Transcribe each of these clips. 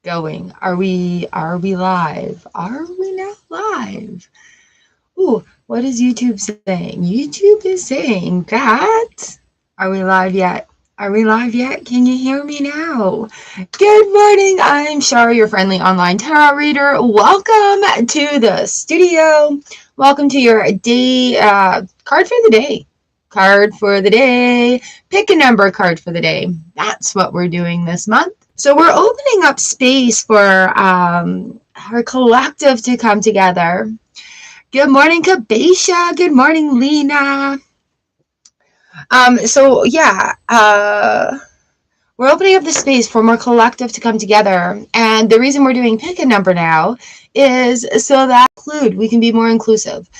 going. Are we live? Are we now live? Ooh, what is YouTube saying? YouTube is saying that. Are we live yet? Are we live yet? Can you hear me now? Good morning. I'm Char, your friendly online tarot reader. Welcome to the studio. Welcome to your day card for the day. Card for the day. Pick a number card for the day. That's what we're doing this month. So we're opening up space for our collective to come together. Good morning, Kabesha. Good morning, Lena. We're opening up the space for more collective to come together. And the reason we're doing pick a number now is so that we can be more inclusive.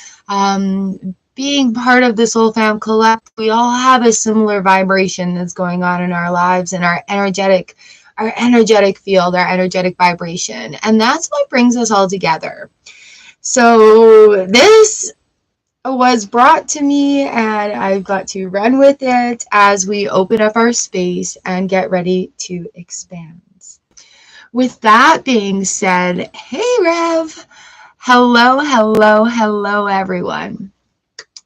Being part of the Soul Fam Collect, we all have a similar vibration that's going on in our lives and our energetic field, our energetic vibration. And that's what brings us all together. So this was brought to me and I've got to run with it as we open up our space and get ready to expand. With that being said, hey Rev, hello everyone.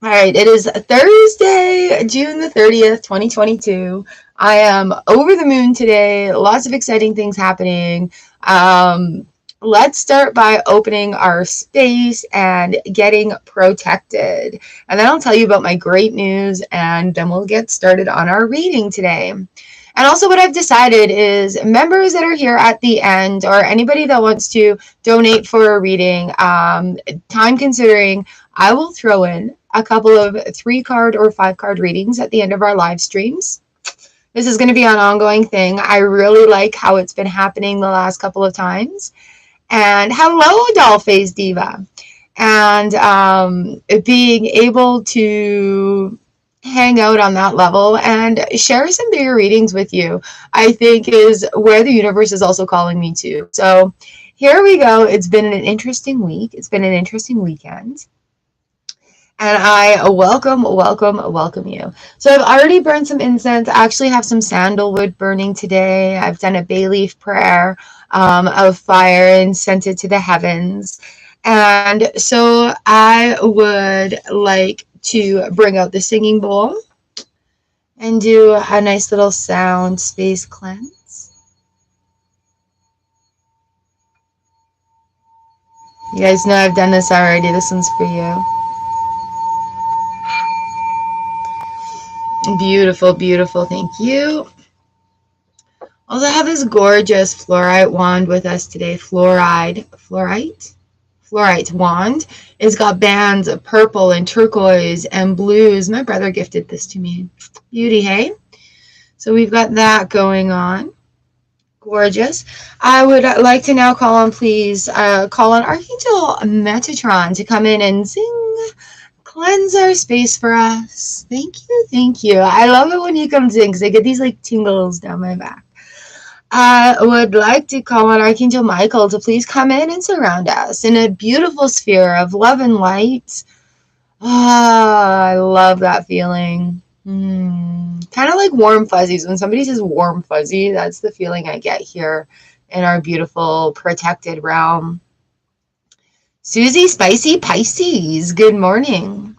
All right, it is Thursday, June the 30th, 2022. I am over the moon today. Lots of exciting things happening. Let's start by opening our space and getting protected. And then I'll tell you about my great news, and then we'll get started on our reading today. And also what I've decided is members that are here at the end, or anybody that wants to donate for a reading, time considering, I will throw in a couple of 3-card or 5-card readings at the end of our live streams. This is going to be an ongoing thing. I really like how it's been happening the last couple of times. And hello, Dollface Diva. And being able to hang out on that level and share some bigger readings with you, I think is where the universe is also calling me to. So here we go. It's been an interesting week. It's been an interesting weekend. And I welcome you. So I've already burned some incense. I actually have some sandalwood burning today. I've done a bay leaf prayer of fire and sent it to the heavens. And so I would like to bring out the singing bowl and do a nice little sound space cleanse. You guys know I've done this already. This one's for you. Beautiful, beautiful. Thank you. Also have this gorgeous fluorite wand with us today. Fluorite wand. It's got bands of purple and turquoise and blues. My brother gifted this to me. Beauty, hey? So we've got that going on. Gorgeous. I would like to now call on Archangel Metatron to come in and sing. Cleanse our space for us. Thank you. I love it when you come sing because I get these like tingles down my back. I would like to call on Archangel Michael to please come in and surround us in a beautiful sphere of love and light. I love that feeling. Kind of like warm fuzzies. When somebody says warm fuzzy, that's the feeling I get here in our beautiful protected realm. Susie Spicy Pisces, good morning.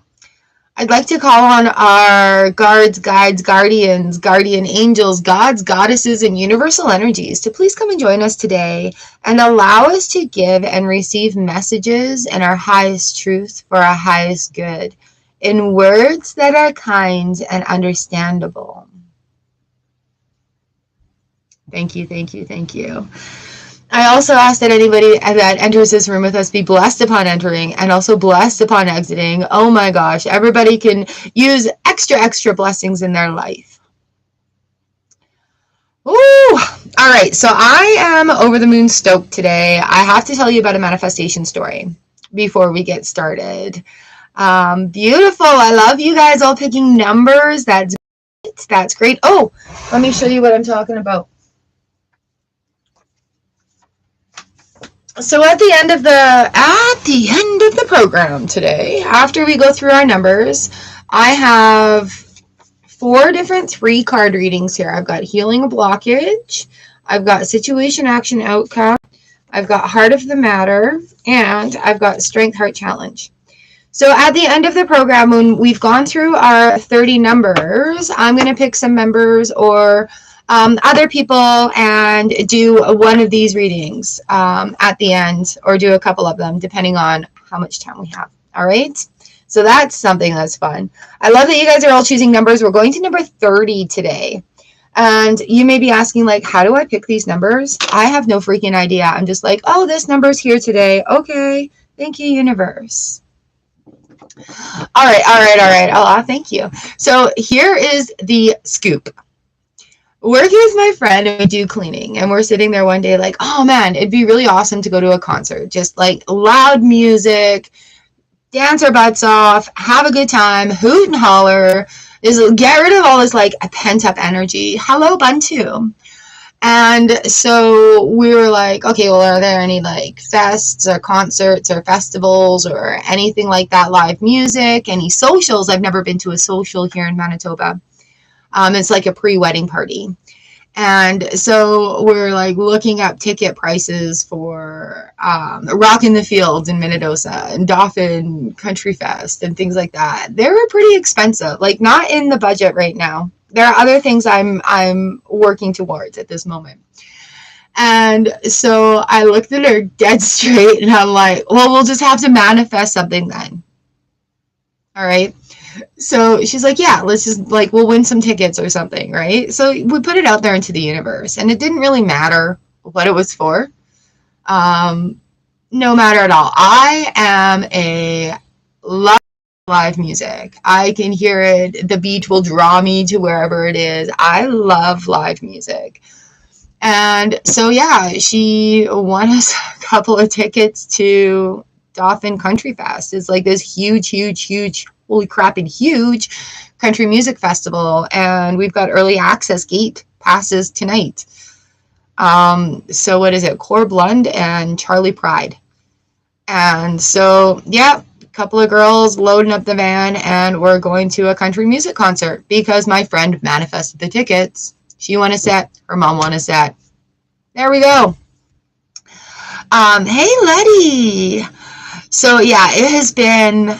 I'd like to call on our guards, guides, guardians, guardian angels, gods, goddesses, and universal energies to please come and join us today and allow us to give and receive messages in our highest truth for our highest good in words that are kind and understandable. Thank you. I also ask that anybody that enters this room with us be blessed upon entering and also blessed upon exiting. Oh my gosh, everybody can use extra blessings in their life. Ooh, all right, so I am over the moon stoked today. I have to tell you about a manifestation story before we get started. Beautiful. I love you guys all picking numbers. That's great. Oh, let me show you what I'm talking about. So at the end of the program today, after we go through our numbers, I have 4 different 3-card readings here. I've got Healing a Blockage, I've got situation, action, outcome. I've got heart of the matter, and I've got strength, heart, challenge. So at the end of the program, when we've gone through our 30 numbers, I'm going to pick some members or other people and do one of these readings at the end, or do a couple of them, depending on how much time we have. All right? So that's something that's fun. I love that you guys are all choosing numbers. We're going to number 30 today. And you may be asking, like, how do I pick these numbers? I have no freaking idea. I'm just like, oh, this number's here today. Okay. Thank you, universe. All right. Oh, thank you. So here is the scoop. Working with my friend, and we do cleaning, and we're sitting there one day like, oh man, it'd be really awesome to go to a concert. Just like loud music, dance our butts off, have a good time, hoot and holler, get rid of all this like pent up energy. Hello, Buntu. And so we were like, okay, well, are there any like fests or concerts or festivals or anything like that, live music, any socials? I've never been to a social here in Manitoba. It's like a pre-wedding party. And so we're like looking up ticket prices for Rock in the Fields in Minnedosa and Dauphin Country Fest and things like that. They were pretty expensive, like not in the budget right now. There are other things I'm working towards at this moment. And so I looked at her dead straight and I'm like, well, we'll just have to manifest something then. All right. So she's like, yeah, let's just like, we'll win some tickets or something, right? So we put it out there into the universe, and it didn't really matter what it was for. No matter at all. I am a love live music. I can hear it. The beat will draw me to wherever it is. I love live music. And so, yeah, she won us a couple of tickets to Dauphin Country Fest. It's like this huge, holy crapping huge country music festival. And we've got early access gate passes tonight. So what is it? Core Blund and Charlie Pride. And so, yeah, a couple of girls loading up the van, and we're going to a country music concert because my friend manifested the tickets. She won a set. Her mom won a set. There we go. Hey, Letty. So, yeah, it has been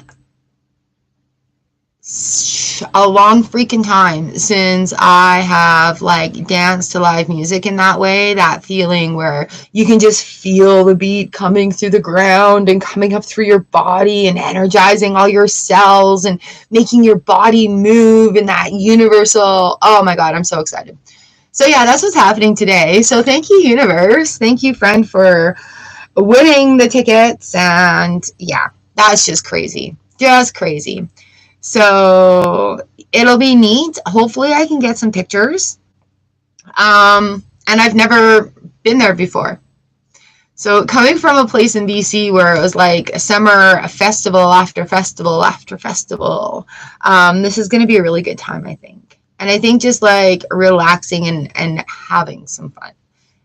a long freaking time since I have like danced to live music in that way, that feeling where you can just feel the beat coming through the ground and coming up through your body and energizing all your cells and making your body move in that universal, oh my God, I'm so excited. So yeah, that's what's happening today. So thank you, universe. Thank you, friend, for winning the tickets. And yeah, that's just crazy. Just crazy. So it'll be neat. Hopefully I can get some pictures. And I've never been there before. So coming from a place in BC where it was like a summer festival after festival after festival, this is going to be a really good time, I think. And I think just like relaxing and having some fun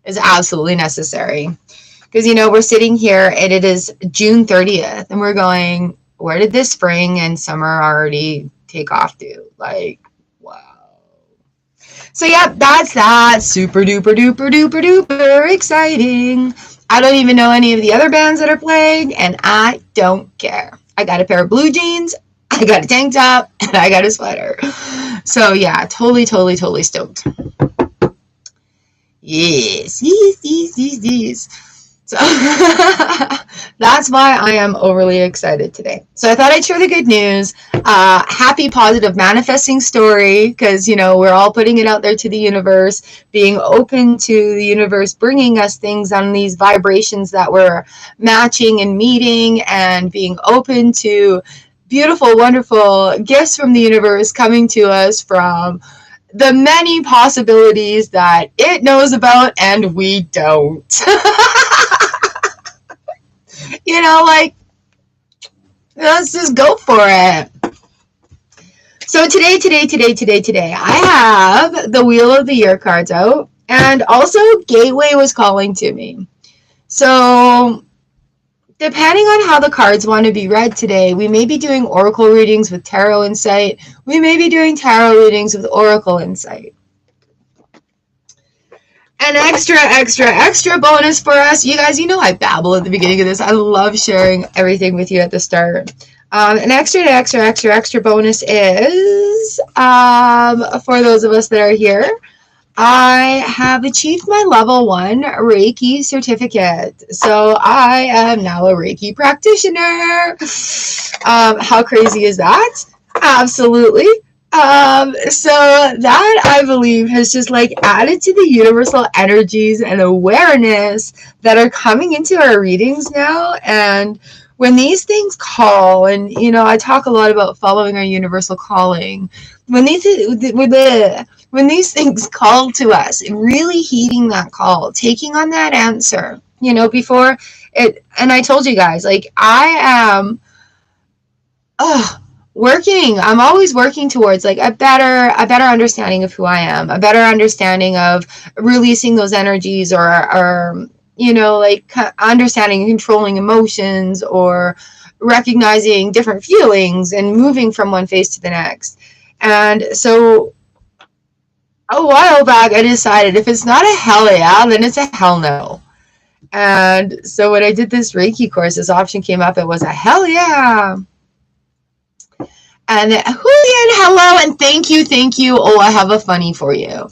is absolutely necessary. Because, you know, we're sitting here and it is June 30th and we're going, where did this spring and summer already take off to? Like, wow. So, yeah, that's that. Super duper duper duper duper exciting. I don't even know any of the other bands that are playing, and I don't care. I got a pair of blue jeans, I got a tank top, and I got a sweater. So, yeah, totally stoked. Yes. So that's why I am overly excited today. So I thought I'd share the good news. Happy, positive manifesting story, because, you know, we're all putting it out there to the universe, being open to the universe, bringing us things on these vibrations that we're matching and meeting, and being open to beautiful, wonderful gifts from the universe coming to us from the many possibilities that it knows about and we don't. You know, like, let's just go for it. So today, I have the Wheel of the Year cards out, and also Gateway was calling to me. So depending on how the cards want to be read today, we may be doing oracle readings with tarot insight. We may be doing tarot readings with oracle insight. An extra bonus for us. You guys, you know I babble at the beginning of this. I love sharing everything with you at the start. An extra bonus is, for those of us that are here, I have achieved my level 1 Reiki certificate. So I am now a Reiki practitioner. How crazy is that? Absolutely. So that, I believe, has just like added to the universal energies and awareness that are coming into our readings now. And when these things call, and you know, I talk a lot about following our universal calling. When these things call to us, really heeding that call, taking on that answer, you know, before it. And I told you guys, like, I am I'm always working towards like a better understanding of who I am, a better understanding of releasing those energies, or you know, like understanding and controlling emotions, or recognizing different feelings and moving from one phase to the next. And so a while back, I decided if it's not a hell yeah, then it's a hell no. And so when I did this Reiki course, this option came up. It was a hell yeah. And Julian, hello, and thank you. Oh, I have a funny for you.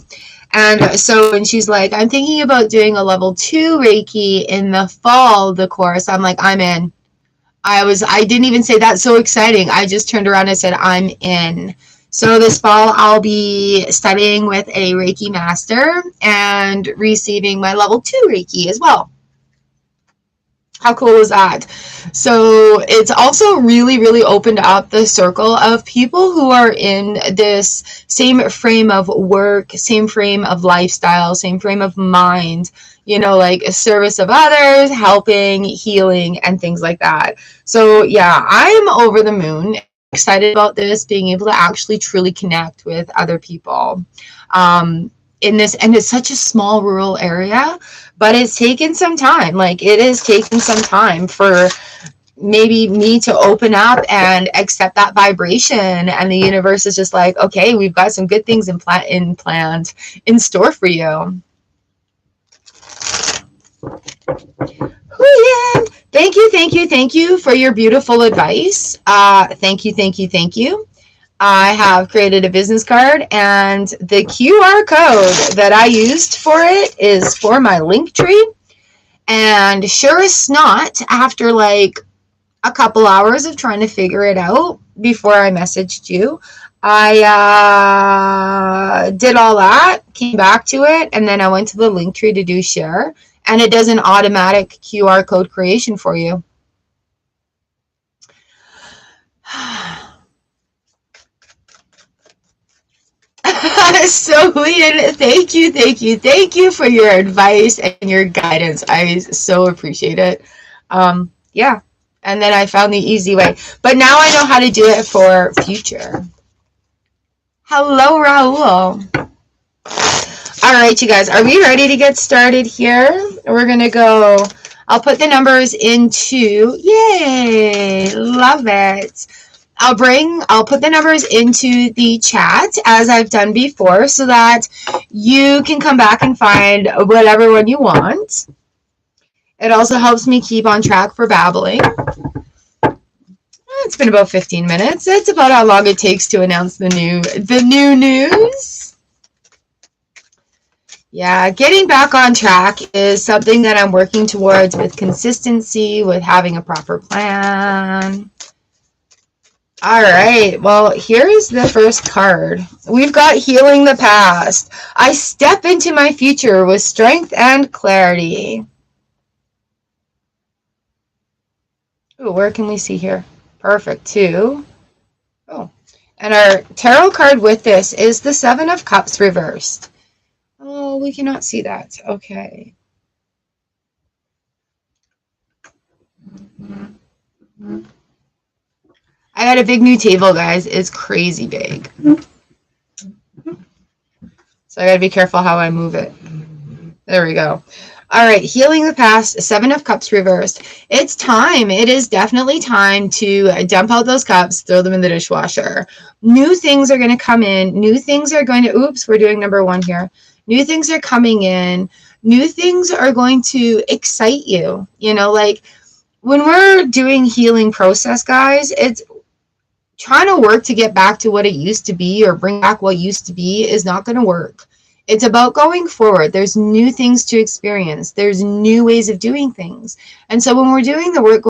And so when she's like, I'm thinking about doing a level 2 Reiki in the fall, the course, I'm like, I'm in. I didn't even say that's so exciting. I just turned around and said, I'm in. So this fall, I'll be studying with a Reiki master and receiving my level 2 Reiki as well. How cool is that? So it's also really opened up the circle of people who are in this same frame of work, same frame of lifestyle, same frame of mind, you know, like a service of others, helping, healing, and things like that. So yeah, I'm over the moon, excited about this, being able to actually truly connect with other people. In this, and it's such a small rural area, but it's taken some time. Like, it has taken some time for maybe me to open up and accept that vibration, and the universe is just like, okay, we've got some good things planned in store for you. Julian, thank you for your beautiful advice. Thank you. I have created a business card, and the QR code that I used for it is for my Linktree. And sure as not, after like a couple hours of trying to figure it out before I messaged you, I did all that, came back to it, and then I went to the Linktree to do share, and it does an automatic QR code creation for you. So Leon, thank you for your advice and your guidance. I so appreciate it. Yeah, and then I found the easy way, but now I know how to do it for future. Hello, Raul. All right, you guys, are we ready to get started here? We're gonna go. I'll put the numbers into. Yay, love it. I'll put the numbers into the chat as I've done before, so that you can come back and find whatever one you want. It also helps me keep on track for babbling. It's been about 15 minutes. That's about how long it takes to announce the new news. Yeah, getting back on track is something that I'm working towards, with consistency, with having a proper plan. All right, well, here is the first card. We've got Healing the Past. I step into my future with strength and clarity. Ooh, where can we see here? Perfect, 2. Oh, and our tarot card with this is the 7 of Cups reversed. Oh, we cannot see that. Okay. I got a big new table, guys. It's crazy big. So I got to be careful how I move it. There we go. All right, Healing the Past, 7 of Cups reversed. It's time. It is definitely time to dump out those cups, throw them in the dishwasher. New things are going to come in. New things are going to, oops, we're doing number 1 here. New things are coming in. New things are going to excite you. You know, like when we're doing healing process, guys, it's trying to work to get back to what it used to be or bring back what used to be is not going to work. It's about going forward. There's new things to experience. There's new ways of doing things. And so when we're doing the work,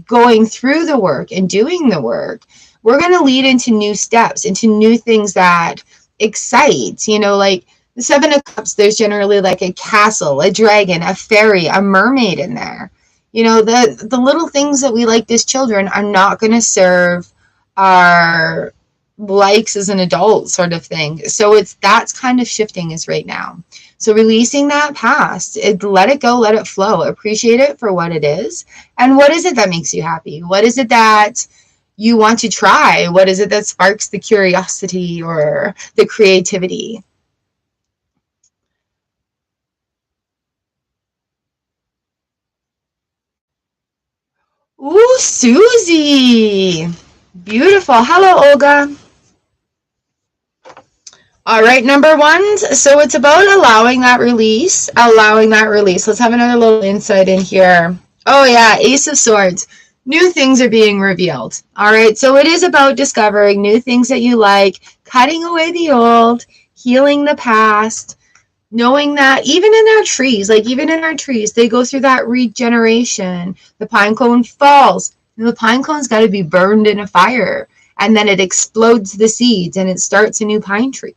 going through the work and doing the work, we're going to lead into new steps, into new things that excite. You know, like the Seven of Cups, there's generally like a castle, a dragon, a fairy, a mermaid in there. You know, the little things that we liked as children are not going to serve our likes as an adult sort of thing. So that's kind of shifting is right now. So releasing that past, let it go, let it flow, appreciate it for what it is. And what is it that makes you happy? What is it that you want to try? What is it that sparks the curiosity or the creativity? Ooh, Susie. Beautiful. Hello, Olga. All right, number one. So it's about allowing that release, Let's have another little insight in here. Oh yeah, Ace of Swords. New things are being revealed. All right, so it is about discovering new things that you like, cutting away the old, healing the past, knowing that even in our trees, they go through that regeneration. The pine cone falls. And the pine cone's got to be burned in a fire, and then it explodes the seeds and it starts a new pine tree.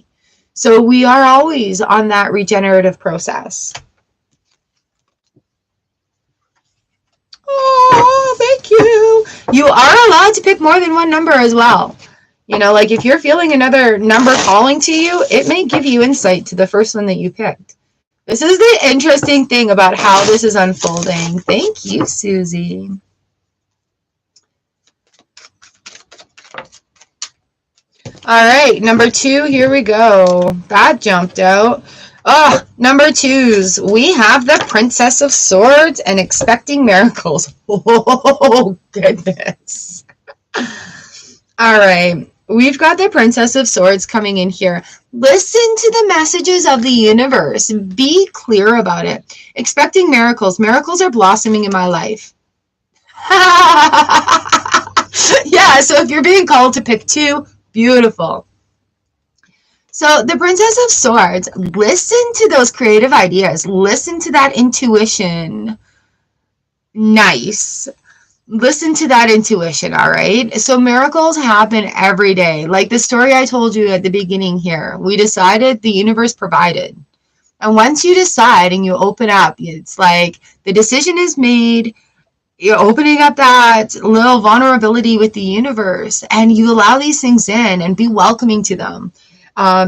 So we are always on that regenerative process. Oh, thank you. You are allowed to pick more than one number as well. You know, like if you're feeling another number calling to you, it may give you insight to the first one that you picked. This is the interesting thing about how this is unfolding. Thank you, Susie. All right, number two, here we go. That jumped out. Oh, number twos. We have the Princess of Swords and expecting miracles. Oh, goodness. All right, we've got the Princess of Swords coming in here. Listen to the messages of the universe. Be clear about it. Expecting miracles. Miracles are blossoming in my life. Yeah, so if you're being called to pick two, beautiful. So the Princess of Swords, listen to those creative ideas. Listen to that intuition. Nice. Listen to that intuition, all right? So miracles happen every day. Like the story I told you at the beginning here. We decided, the universe provided. And once you decide and you open up, it's like the decision is made. You're opening up that little vulnerability with the universe, and you allow these things in and be welcoming to them.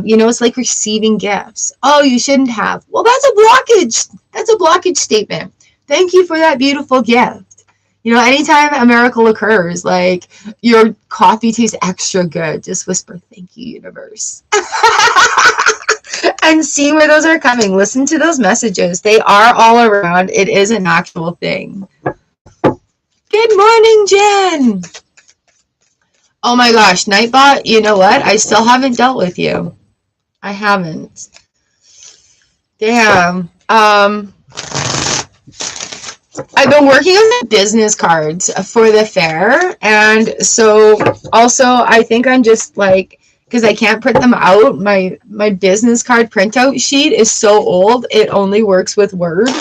You know, it's like receiving gifts. Oh, you shouldn't have. Well, that's a blockage. That's a blockage statement. Thank you for that beautiful gift. You know, anytime a miracle occurs, like your coffee tastes extra good, just whisper, thank you, universe. And see where those are coming. Listen to those messages. They are all around. It is an actual thing. Good morning, Jen. Oh my gosh, Nightbot, you know what? I still haven't dealt with you. I haven't. Damn. I've been working on the business cards for the fair, and so also I think I'm just like, because I can't print them out, my business card printout sheet is so old, it only works with Word.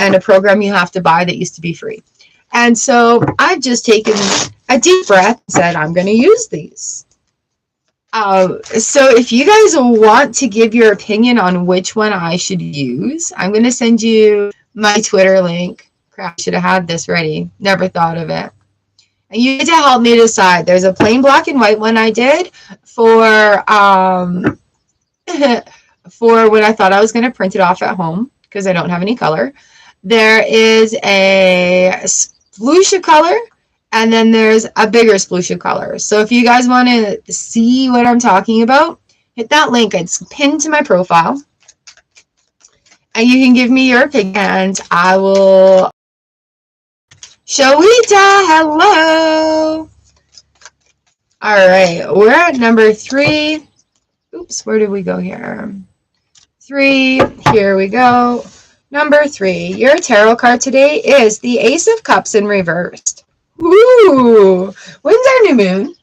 And a program you have to buy that used to be free. And so I've just taken a deep breath and said, I'm going to use these. So if you guys want to give your opinion on which one I should use, I'm going to send you my Twitter link. Crap, I should have had this ready. Never thought of it. And you need to help me decide. There's a plain black and white one I did for for when I thought I was going to print it off at home, because I don't have any color. There is a sploosh of color, and then there's a bigger sploosh of color. So if you guys want to see what I'm talking about, hit that link. It's pinned to my profile. And you can give me your opinion, and I will... Shawita, hello! All right, we're at number 3. Oops, where did we go here? 3. Here we go. Number 3. Your tarot card today is the Ace of Cups in reversed. Ooh. When's our new moon?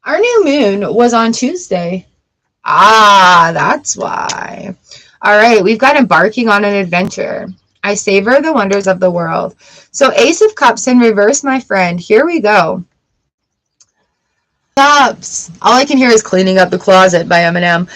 Our new moon was on Tuesday. Ah, that's why. All right, we've got embarking on an adventure. I savor the wonders of the world. So Ace of Cups in reverse, my friend. Here we go. Cups. All I can hear is Cleaning Up the Closet by Eminem.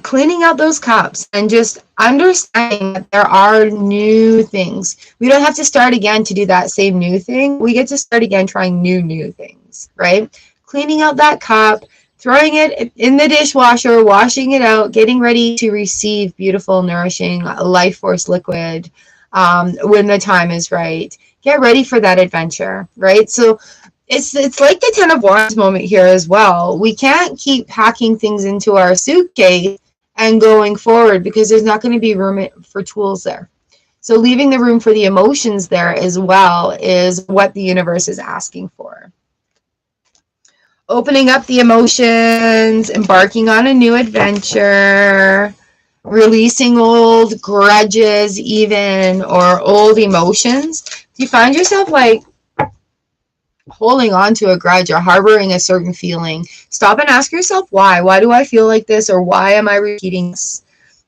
Cleaning out those cups and just understanding that there are new things. We don't have to start again to do that same new thing. We get to start again trying new things, right? Cleaning out that cup, throwing it in the dishwasher, washing it out, getting ready to receive beautiful, nourishing life force liquid when the time is right. Get ready for that adventure, right? So it's like the Ten of Wands moment here as well. We can't keep packing things into our suitcase and going forward because there's not going to be room for tools there. So leaving the room for the emotions there as well is what the universe is asking for. Opening up the emotions, embarking on a new adventure, releasing old grudges even, or old emotions. If you find yourself like holding on to a grudge or harboring a certain feeling, stop and ask yourself why. Why do I feel like this, or why am I repeating this?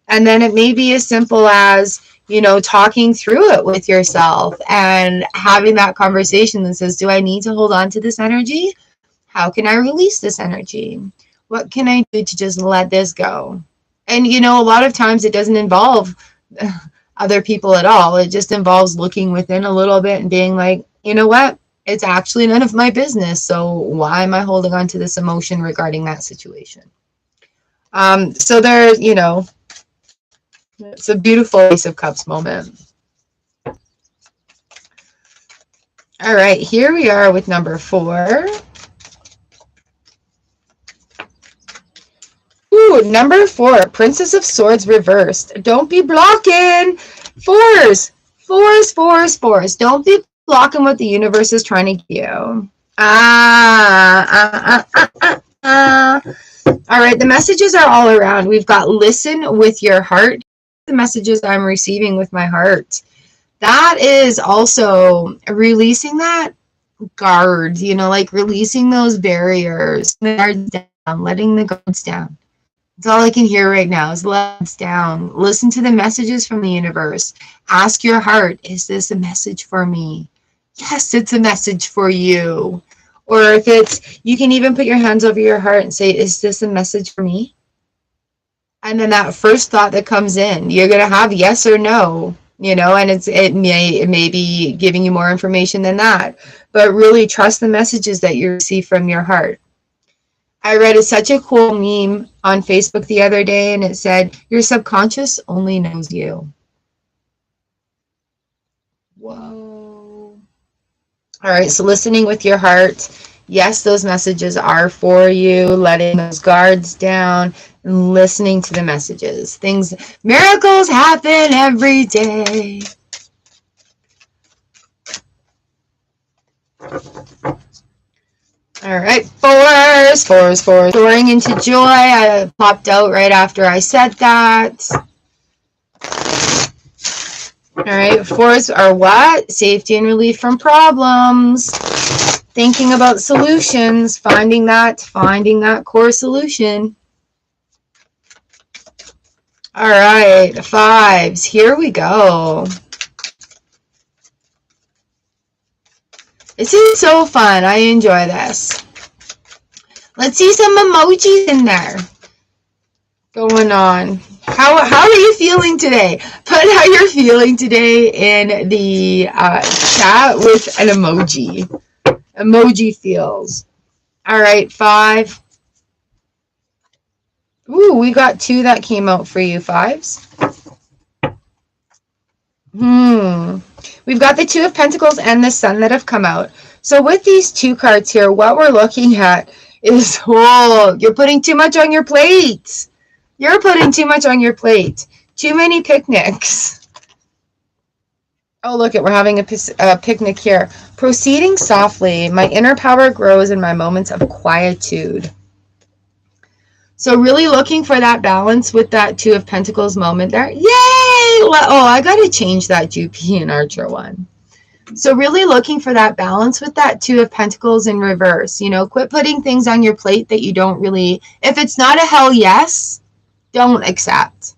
And then it may be as simple as, you know, talking through it with yourself and having that conversation that says, do I need to hold on to this energy? How can I release this energy? What can I do to just let this go? And, you know, a lot of times it doesn't involve other people at all. It just involves looking within a little bit and being like, you know what? It's actually none of my business. So why am I holding on to this emotion regarding that situation? So there, you know, it's a beautiful Ace of Cups moment. All right, here we are with number 4. Ooh, number 4, Princess of Swords reversed. Don't be blocking. Fours. Don't be blocking what the universe is trying to give you. All right, the messages are all around. We've got listen with your heart. The messages I'm receiving with my heart. That is also releasing that guard, you know, like releasing those barriers, the guards down, letting the guards down. That's all I can hear right now is let it down. Listen to the messages from the universe. Ask your heart, is this a message for me? Yes, it's a message for you. Or if it's, you can even put your hands over your heart and say, is this a message for me? And then that first thought that comes in, you're going to have yes or no, you know, and it may be giving you more information than that. But really trust the messages that you receive from your heart. I read such a cool meme on Facebook the other day, and it said, your subconscious only knows you. Whoa. All right, so listening with your heart. Yes, those messages are for you, letting those guards down and listening to the messages. Miracles happen every day. All right, fours. Soaring into joy. I popped out right after I said that. All right, fours are what? Safety and relief from problems. Thinking about solutions, finding that core solution. All right, 5s. Here we go. This is so fun. I enjoy this. Let's see some emojis in there going on. How are you feeling today? Put how you're feeling today in the chat with an emoji. Emoji feels. All right, 5. Ooh, we got 2 that came out for you, 5s. We've got the 2 of Pentacles and the Sun that have come out. So with these 2 cards here, what we're looking at is, oh, you're putting too much on your plate. You're putting too much on your plate. Too many picnics. Oh, look it, we're having a picnic here. Proceeding softly, my inner power grows in my moments of quietude. So really looking for that balance with that Two of Pentacles moment there. Yay! Oh, I got to change that Jupian Archer one. So really looking for that balance with that Two of Pentacles in reverse. You know, quit putting things on your plate that you don't really, if it's not a hell yes, don't accept.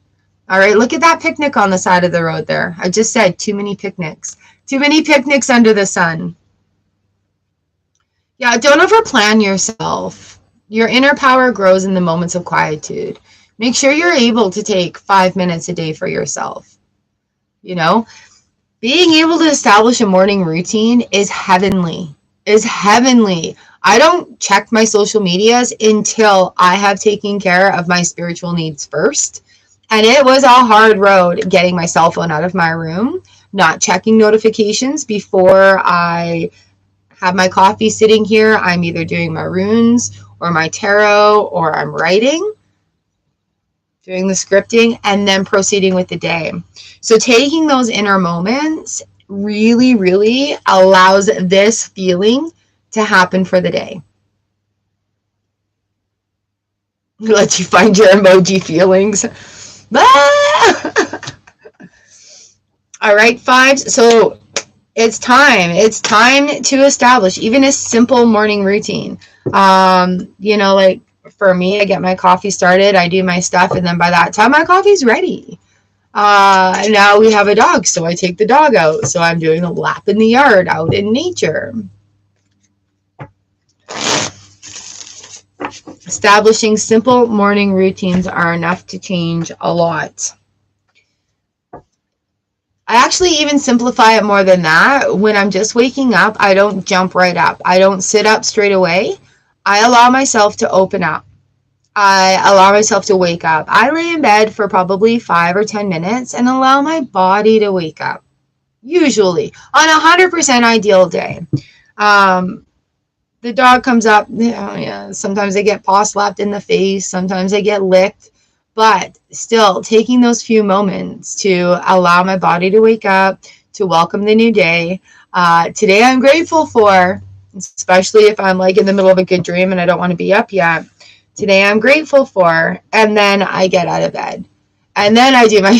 All right, look at that picnic on the side of the road there. I just said too many picnics. Too many picnics under the sun. Yeah, don't overplan yourself. Your inner power grows in the moments of quietude. Make sure you're able to take 5 minutes a day for yourself. You know, being able to establish a morning routine is heavenly. I don't check my social medias until I have taken care of my spiritual needs first. And it was a hard road getting my cell phone out of my room, not checking notifications before I have my coffee sitting here. I'm either doing my runes or my tarot, or I'm writing, doing the scripting, and then proceeding with the day. So taking those inner moments really, really allows this feeling to happen for the day. Let you find your emoji feelings. All right, fives. So it's time to establish even a simple morning routine. You know, like for me, I get my coffee started, I do my stuff, and then by that time my coffee's ready. Now we have a dog, so I take the dog out, so I'm doing a lap in the yard out in nature. Establishing simple morning routines are enough to change a lot. I actually even simplify it more than that. When I'm just waking up, I don't jump right up. I don't sit up straight away. I allow myself to open up. I allow myself to wake up. I lay in bed for probably 5 or 10 minutes and allow my body to wake up. Usually, on a 100% ideal day. The dog comes up, sometimes I get paw slapped in the face, sometimes I get licked. But still, taking those few moments to allow my body to wake up, to welcome the new day. Today I'm grateful for, especially if I'm like in the middle of a good dream and I don't want to be up yet. Today I'm grateful for, and then I get out of bed. And then I do my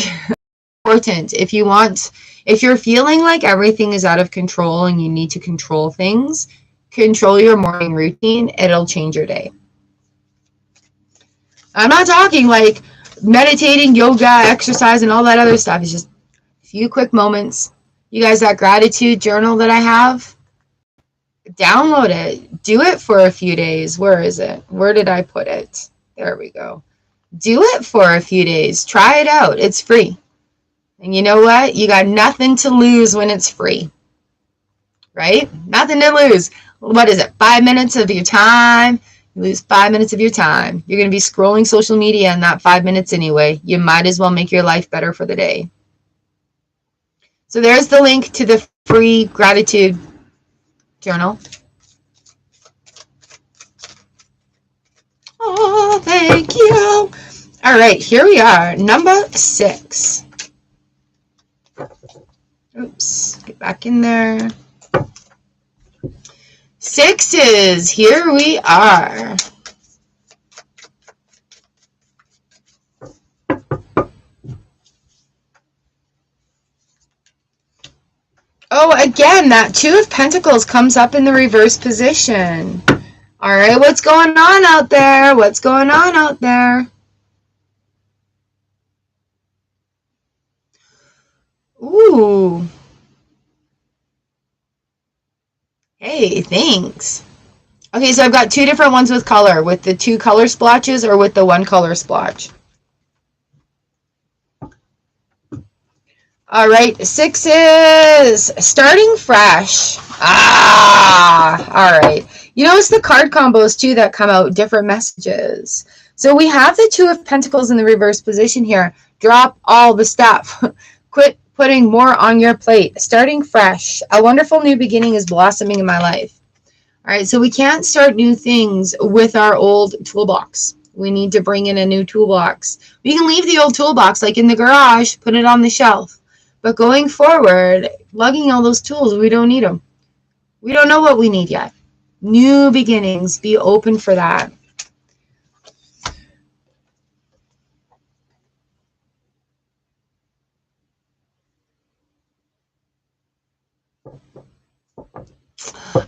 important. If you're feeling like everything is out of control and you need to control things, control your morning routine. It'll change your day. I'm not talking like meditating, yoga, exercise, and all that other stuff. It's just a few quick moments. You guys, that gratitude journal that I have, download it. Do it for a few days. Where is it? Where did I put it? There we go. Do it for a few days. Try it out. It's free. And you know what? You got nothing to lose when it's free. Right? Nothing to lose. What is it? 5 minutes of your time? You lose 5 minutes of your time. You're going to be scrolling social media in that 5 minutes anyway. You might as well make your life better for the day. So there's the link to the free gratitude journal. Oh, thank you. All right, here we are. Number 6. Oops, get back in there. 6s, here we are. Oh, again, that Two of Pentacles comes up in the reverse position. All right, what's going on out there? What's going on out there? Ooh. Hey, thanks. Okay, so I've got 2 different ones with color, with the 2 color splotches or with the 1 color splotch. All right, 6s, starting fresh. All right. You know, it's the card combos too that come out, different messages. So we have the 2 of Pentacles in the reverse position here. Drop all the stuff. Quit putting more on your plate. Starting fresh. A wonderful new beginning is blossoming in my life. All right, so we can't start new things with our old toolbox. We need to bring in a new toolbox. We can leave the old toolbox like in the garage, put it on the shelf. But going forward, lugging all those tools, we don't need them. We don't know what we need yet. New beginnings. Be open for that.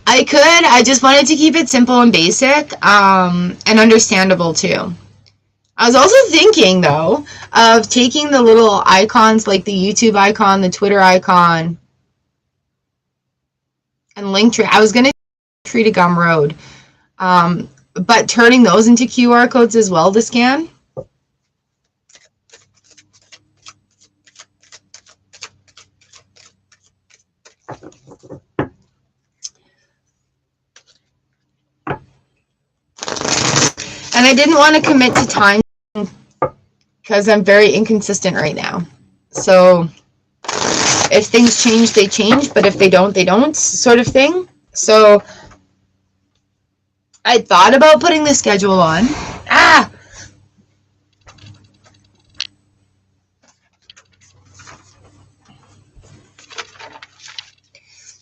I could. I just wanted to keep it simple and basic, and understandable too. I was also thinking, though, of taking the little icons, like the YouTube icon, the Twitter icon, and Linktree. I was going to Tree to Gumroad, but turning those into QR codes as well to scan. And I didn't want to commit to time because I'm very inconsistent right now. So if things change, they change, but if they don't, they don't, sort of thing. So I thought about putting the schedule on.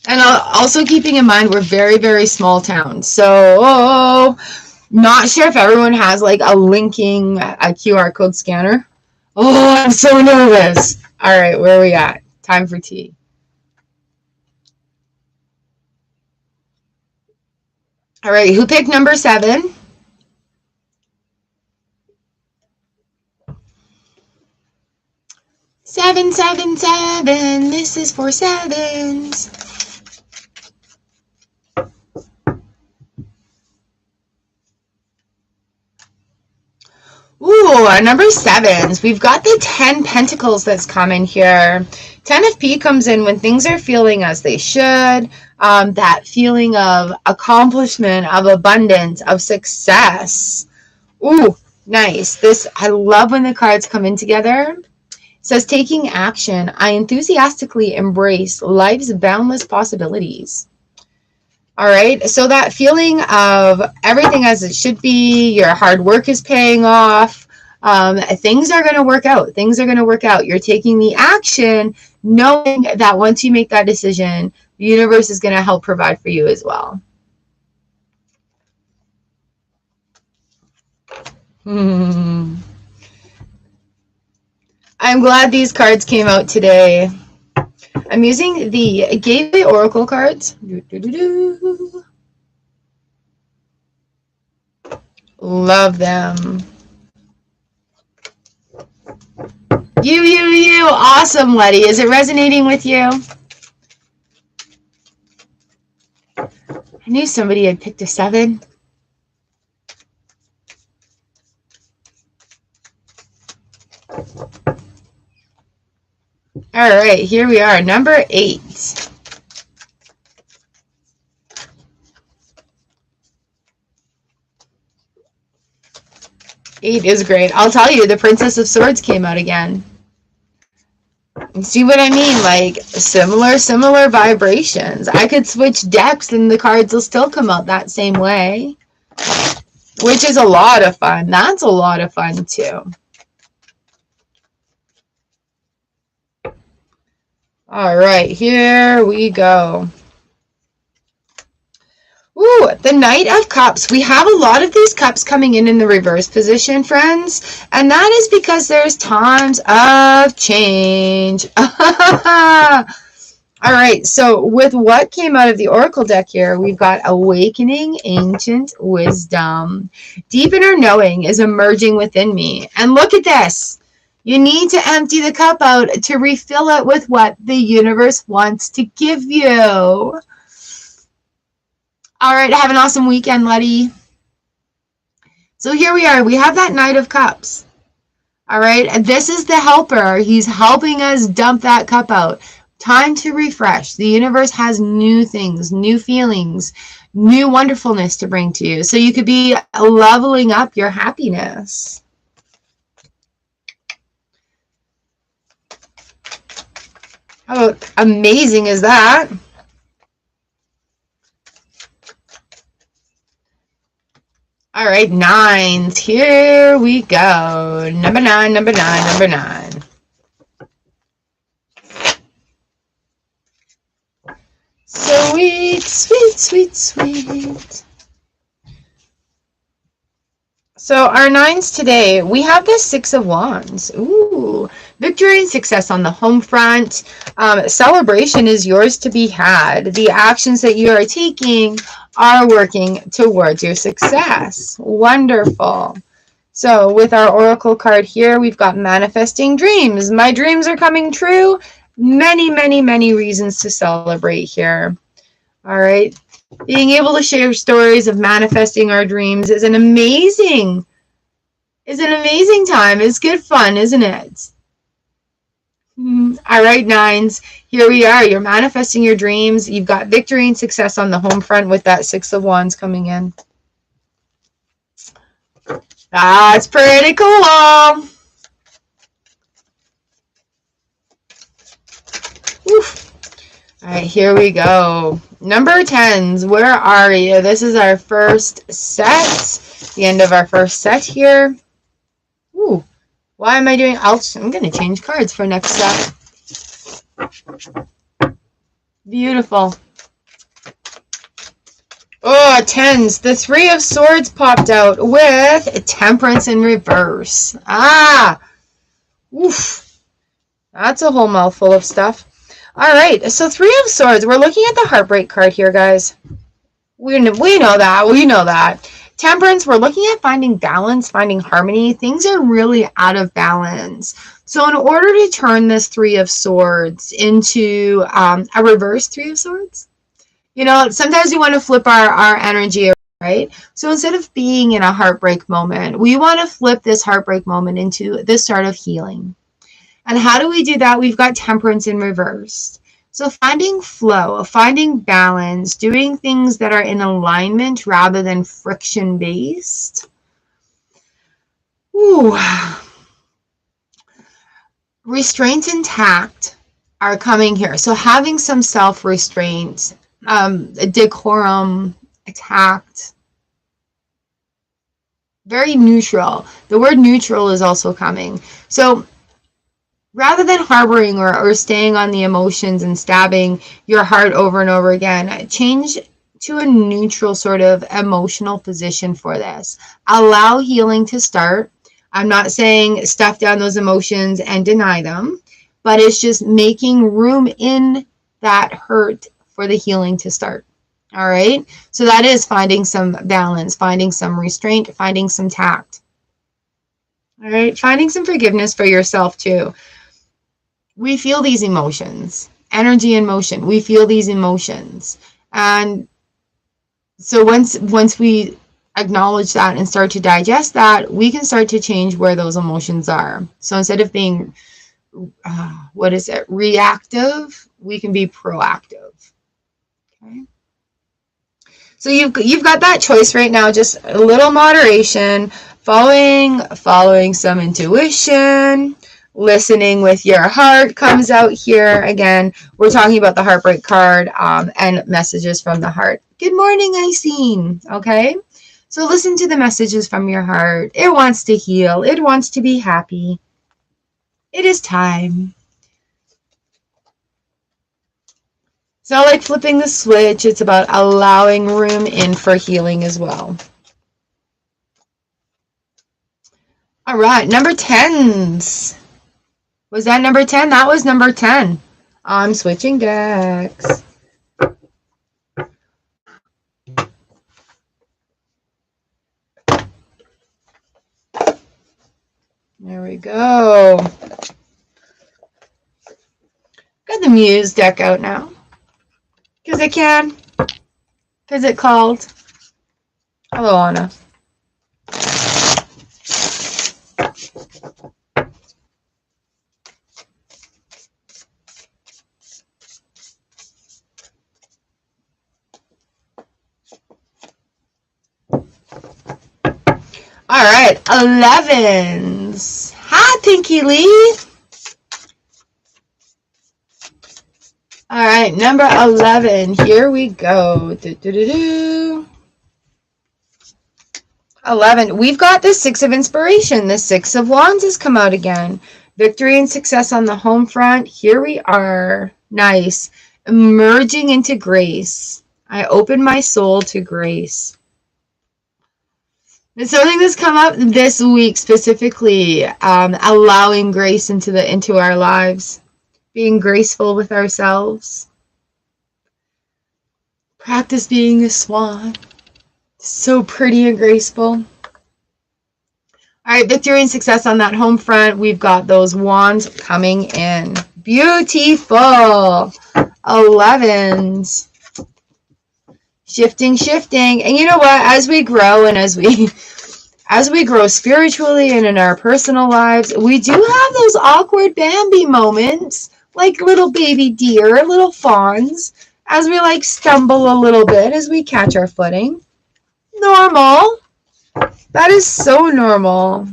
And also keeping in mind, we're very, very small town. So not sure if everyone has like a QR code scanner. Oh, I'm so nervous. All right, where are we at? Time for tea. All right, who picked number 7? Seven, 7, 7. This is for sevens. Ooh, our number 7s. We've got the 10 Pentacles that's coming here. 10 of P comes in when things are feeling as they should. That feeling of accomplishment, of abundance, of success. Ooh, nice. I love when the cards come in together. It says, taking action. I enthusiastically embrace life's boundless possibilities. All right, so that feeling of everything as it should be, your hard work is paying off, things are going to work out. Things are going to work out. You're taking the action, knowing that once you make that decision, the universe is going to help provide for you as well. I'm glad these cards came out today. I'm using the Gateway Oracle cards. Love them. You. Awesome, Letty. Is it resonating with you? I knew somebody had picked a 7. All right, here we are, number 8. Eight is great. I'll tell you, the Princess of Swords came out again. See what I mean? Like, similar vibrations. I could switch decks and the cards will still come out that same way, which is a lot of fun. That's a lot of fun, too. All right, here we go. Ooh, the Knight of Cups. We have a lot of these cups coming in the reverse position, friends. And that is because there's times of change. All right, so with what came out of the Oracle deck here, we've got Awakening Ancient Wisdom. Deep inner knowing is emerging within me. And look at this. You need to empty the cup out to refill it with what the universe wants to give you. All right, have an awesome weekend, Letty. So here we are. We have that Knight of Cups. All right, and this is the helper. He's helping us dump that cup out. Time to refresh. The universe has new things, new feelings, new wonderfulness to bring to you. So you could be leveling up your happiness. How amazing is that? All right, 9s. Here we go. Number 9, number 9, number 9. Sweet, sweet, sweet, sweet. So our 9s today, we have the 6 of Wands. Ooh, Victory and success on the home front. Celebration is yours to be had. The actions that you are taking are working towards your success. Wonderful. So with our oracle card here, we've got manifesting dreams. My dreams are coming true. Many, many, many reasons to celebrate here. All right. Being able to share stories of manifesting our dreams is an amazing time. It's good fun, isn't it? All right, nines. Here we are. You're manifesting your dreams. You've got victory and success on the home front with that 6 of Wands coming in. That's pretty cool. Oof. All right, here we go. Number 10s, where are you? This is our first set. The end of our first set here. Ooh, why am I doing? I'm going to change cards for next set. Beautiful. Oh, 10s. The 3 of Swords popped out with Temperance in reverse. Ah, oof. That's a whole mouthful of stuff. All right, so 3 of Swords. We're looking at the heartbreak card here, guys. We know that. We know that. Temperance, we're looking at finding balance, finding harmony. Things are really out of balance. So in order to turn this 3 of Swords into a reverse 3 of Swords, you know, sometimes we want to flip our energy, right? So instead of being in a heartbreak moment, we want to flip this heartbreak moment into this start of healing. And how do we do that? We've got Temperance in reverse. So finding flow, finding balance, doing things that are in alignment rather than friction-based. Ooh. Restraint and tact are coming here. So having some self-restraint, decorum, tact, very neutral. The word neutral is also coming. So rather than harboring or staying on the emotions and stabbing your heart over and over again, change to a neutral sort of emotional position for this. Allow healing to start. I'm not saying stuff down those emotions and deny them, but it's just making room in that hurt for the healing to start. All right. So that is finding some balance, finding some restraint, finding some tact. All right. Finding some forgiveness for yourself too. We feel these emotions, energy and motion. We feel these emotions. And so once we acknowledge that and start to digest that, we can start to change where those emotions are. So instead of being, reactive, we can be proactive. Okay. So you've got that choice right now, just a little moderation, following some intuition. Listening with your heart comes out here. Again, we're talking about the heartbreak card and messages from the heart. Good morning, Iseen. Okay, so listen to the messages from your heart. It wants to heal. It wants to be happy. It is time. It's not like flipping the switch. It's about allowing room in for healing as well. All right, number 10s. Was that number 10? That was number 10. I'm switching decks. There we go. Got the Muse deck out now. Because I can. Because it called. Hello, Anna. All right, 11s. Hi, Pinky Lee. All right, number 11. Here we go. 11. We've got the 6 of Inspiration. The 6 of Wands has come out again. Victory and success on the home front. Here we are. Nice. Emerging into grace. I open my soul to grace. It's something that's come up this week specifically, allowing grace into our lives, being graceful with ourselves. Practice being a swan. So pretty and graceful. All right, victory and success on that home front. We've got those wands coming in. Beautiful. 11s. Shifting. And you know what? As we grow and as we grow spiritually and in our personal lives, we do have those awkward Bambi moments, like little baby deer, little fawns, as we like stumble a little bit as we catch our footing. Normal. That is so normal.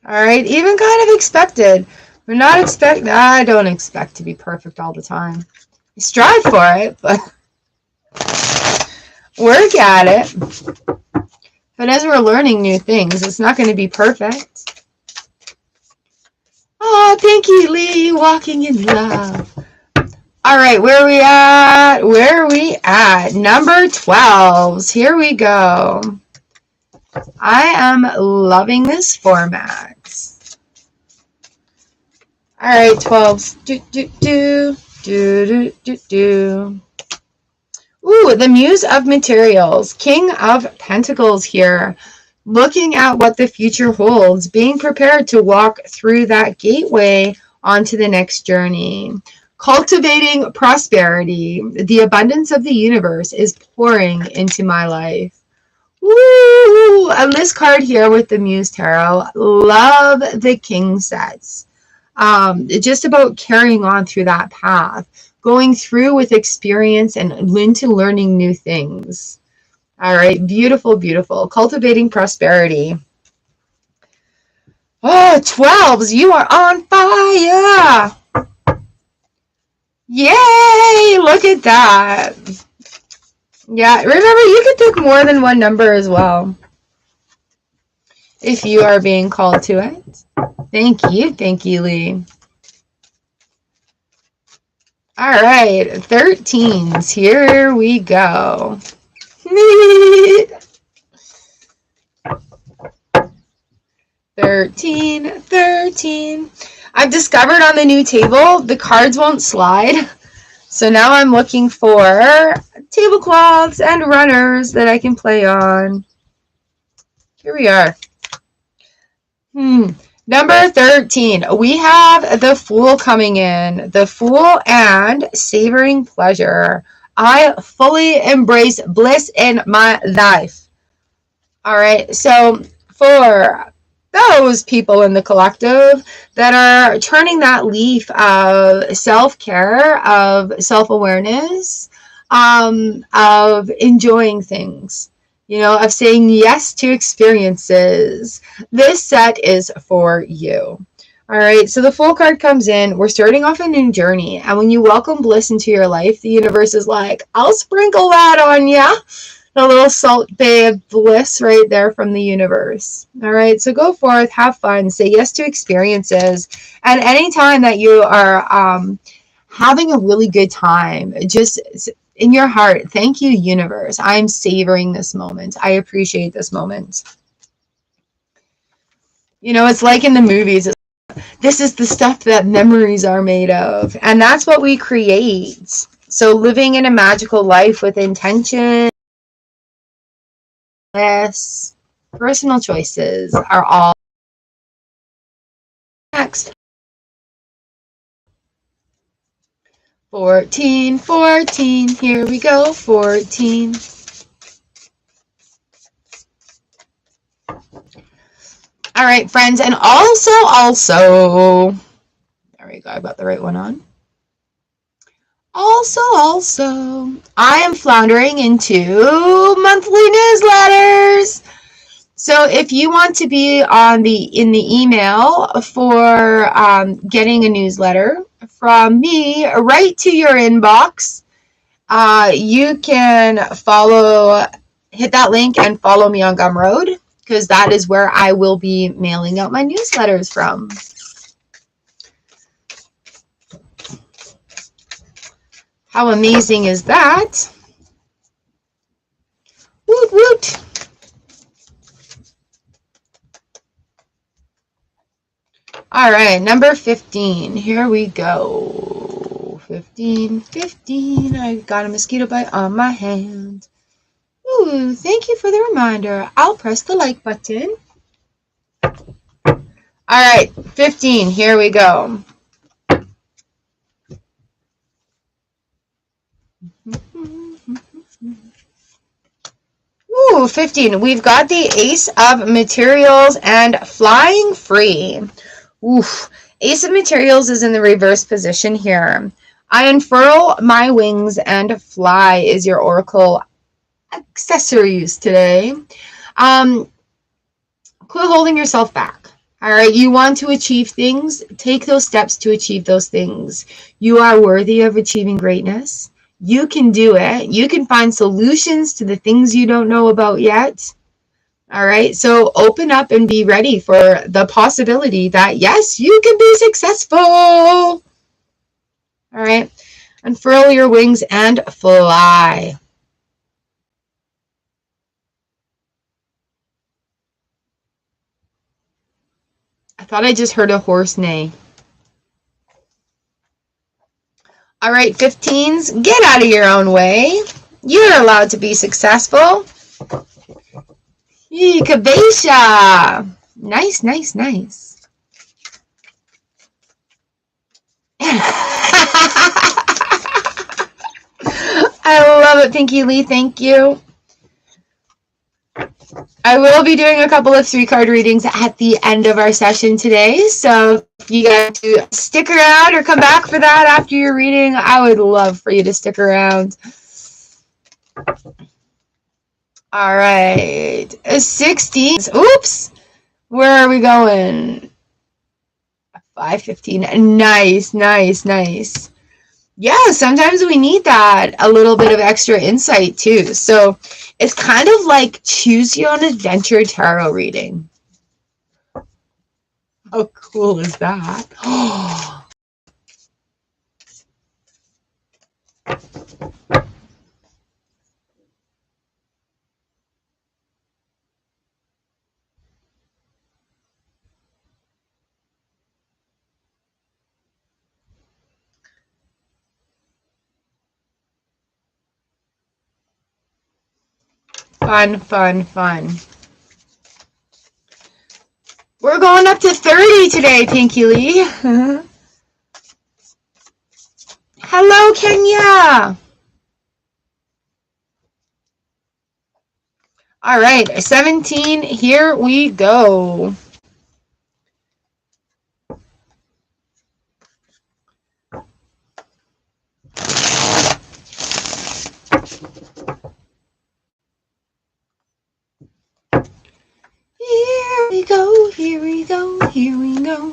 All right, even kind of expected. I don't expect to be perfect all the time. I strive for it, but work at it. But as we're learning new things, it's not going to be perfect. Oh, thank you, Lee. Walking in love. All right, where are we at? Number 12s. Here we go. I am loving this format. All right, 12s. Ooh, the Muse of Materials. King of Pentacles here. Looking at what the future holds. Being prepared to walk through that gateway onto the next journey. Cultivating prosperity. The abundance of the universe is pouring into my life. Woo! And this card here with the Muse Tarot. Love the King sets. Just about carrying on through that path. Going through with experience and into learning new things. All right. Beautiful, beautiful. Cultivating prosperity. Oh, 12s. You are on fire. Yay! Look at that. Yeah, remember, you can pick more than one number as well if you are being called to it. Thank you, Lee. All right, 13s. Here we go. 13. I've discovered on the new table, the cards won't slide. So now I'm looking for tablecloths and runners that I can play on. Here we are. Number 13. We have the Fool coming in. The Fool and Savoring Pleasure. I fully embrace bliss in my life. All right. So for those people in the collective that are turning that leaf of self-care, of self-awareness, of enjoying things, of saying yes to experiences, this set is for you. All right, so the Fool card comes in. We're starting off a new journey, and when you welcome bliss into your life, the universe is like, I'll sprinkle that on ya. A little salt bay of bliss right there from the universe. All right, so go forth, have fun, say yes to experiences, and anytime that you are having a really good time, just in your heart, thank you, universe. I'm savoring this moment. I appreciate this moment. It's like in the movies. This is the stuff that memories are made of, and that's what we create. So living in a magical life with intention, personal choices are all next. 14. Here we go. 14. All right, friends, and also, there we go. I got the right one on. Also, I am floundering into monthly newsletters. So if you want to be in the email for getting a newsletter from me right to your inbox, you can hit that link and follow me on Gumroad, because that is where I will be mailing out my newsletters from. How amazing is that? All right, number 15. Here we go. 15, 15. I got a mosquito bite on my hand. Ooh, thank you for the reminder. I'll press the like button. All right, 15. Here we go. Ooh, 15. We've got the Ace of Materials and Flying Free. Oof. Ace of Materials is in the reverse position here. I unfurl my wings and fly is your oracle accessories today. Quit holding yourself back. All right, you want to achieve things, take those steps to achieve those things. You are worthy of achieving greatness. You can do it. You can find solutions to the things you don't know about yet. All right, so open up and be ready for the possibility that, yes, you can be successful. All right, unfurl your wings and fly. I thought I just heard a horse neigh. All right, 15s, get out of your own way. You're allowed to be successful. Kabesha. Nice, nice, nice. I love it, Pinky Lee. Thank you. I will be doing a couple of 3-card readings at the end of our session today. So if you guys to stick around or come back for that after your reading, I would love for you to stick around. All right. 16. Oops. Where are we going? 515. Nice, nice, nice. Yeah, sometimes we need that, a little bit of extra insight too. So it's kind of like choose your own adventure tarot reading. How cool is that? Fun, fun, fun. We're going up to 30 today, Pinky Lee. Hello, Kenya. All right, 17, here we go. Here we go, here we go, here we go.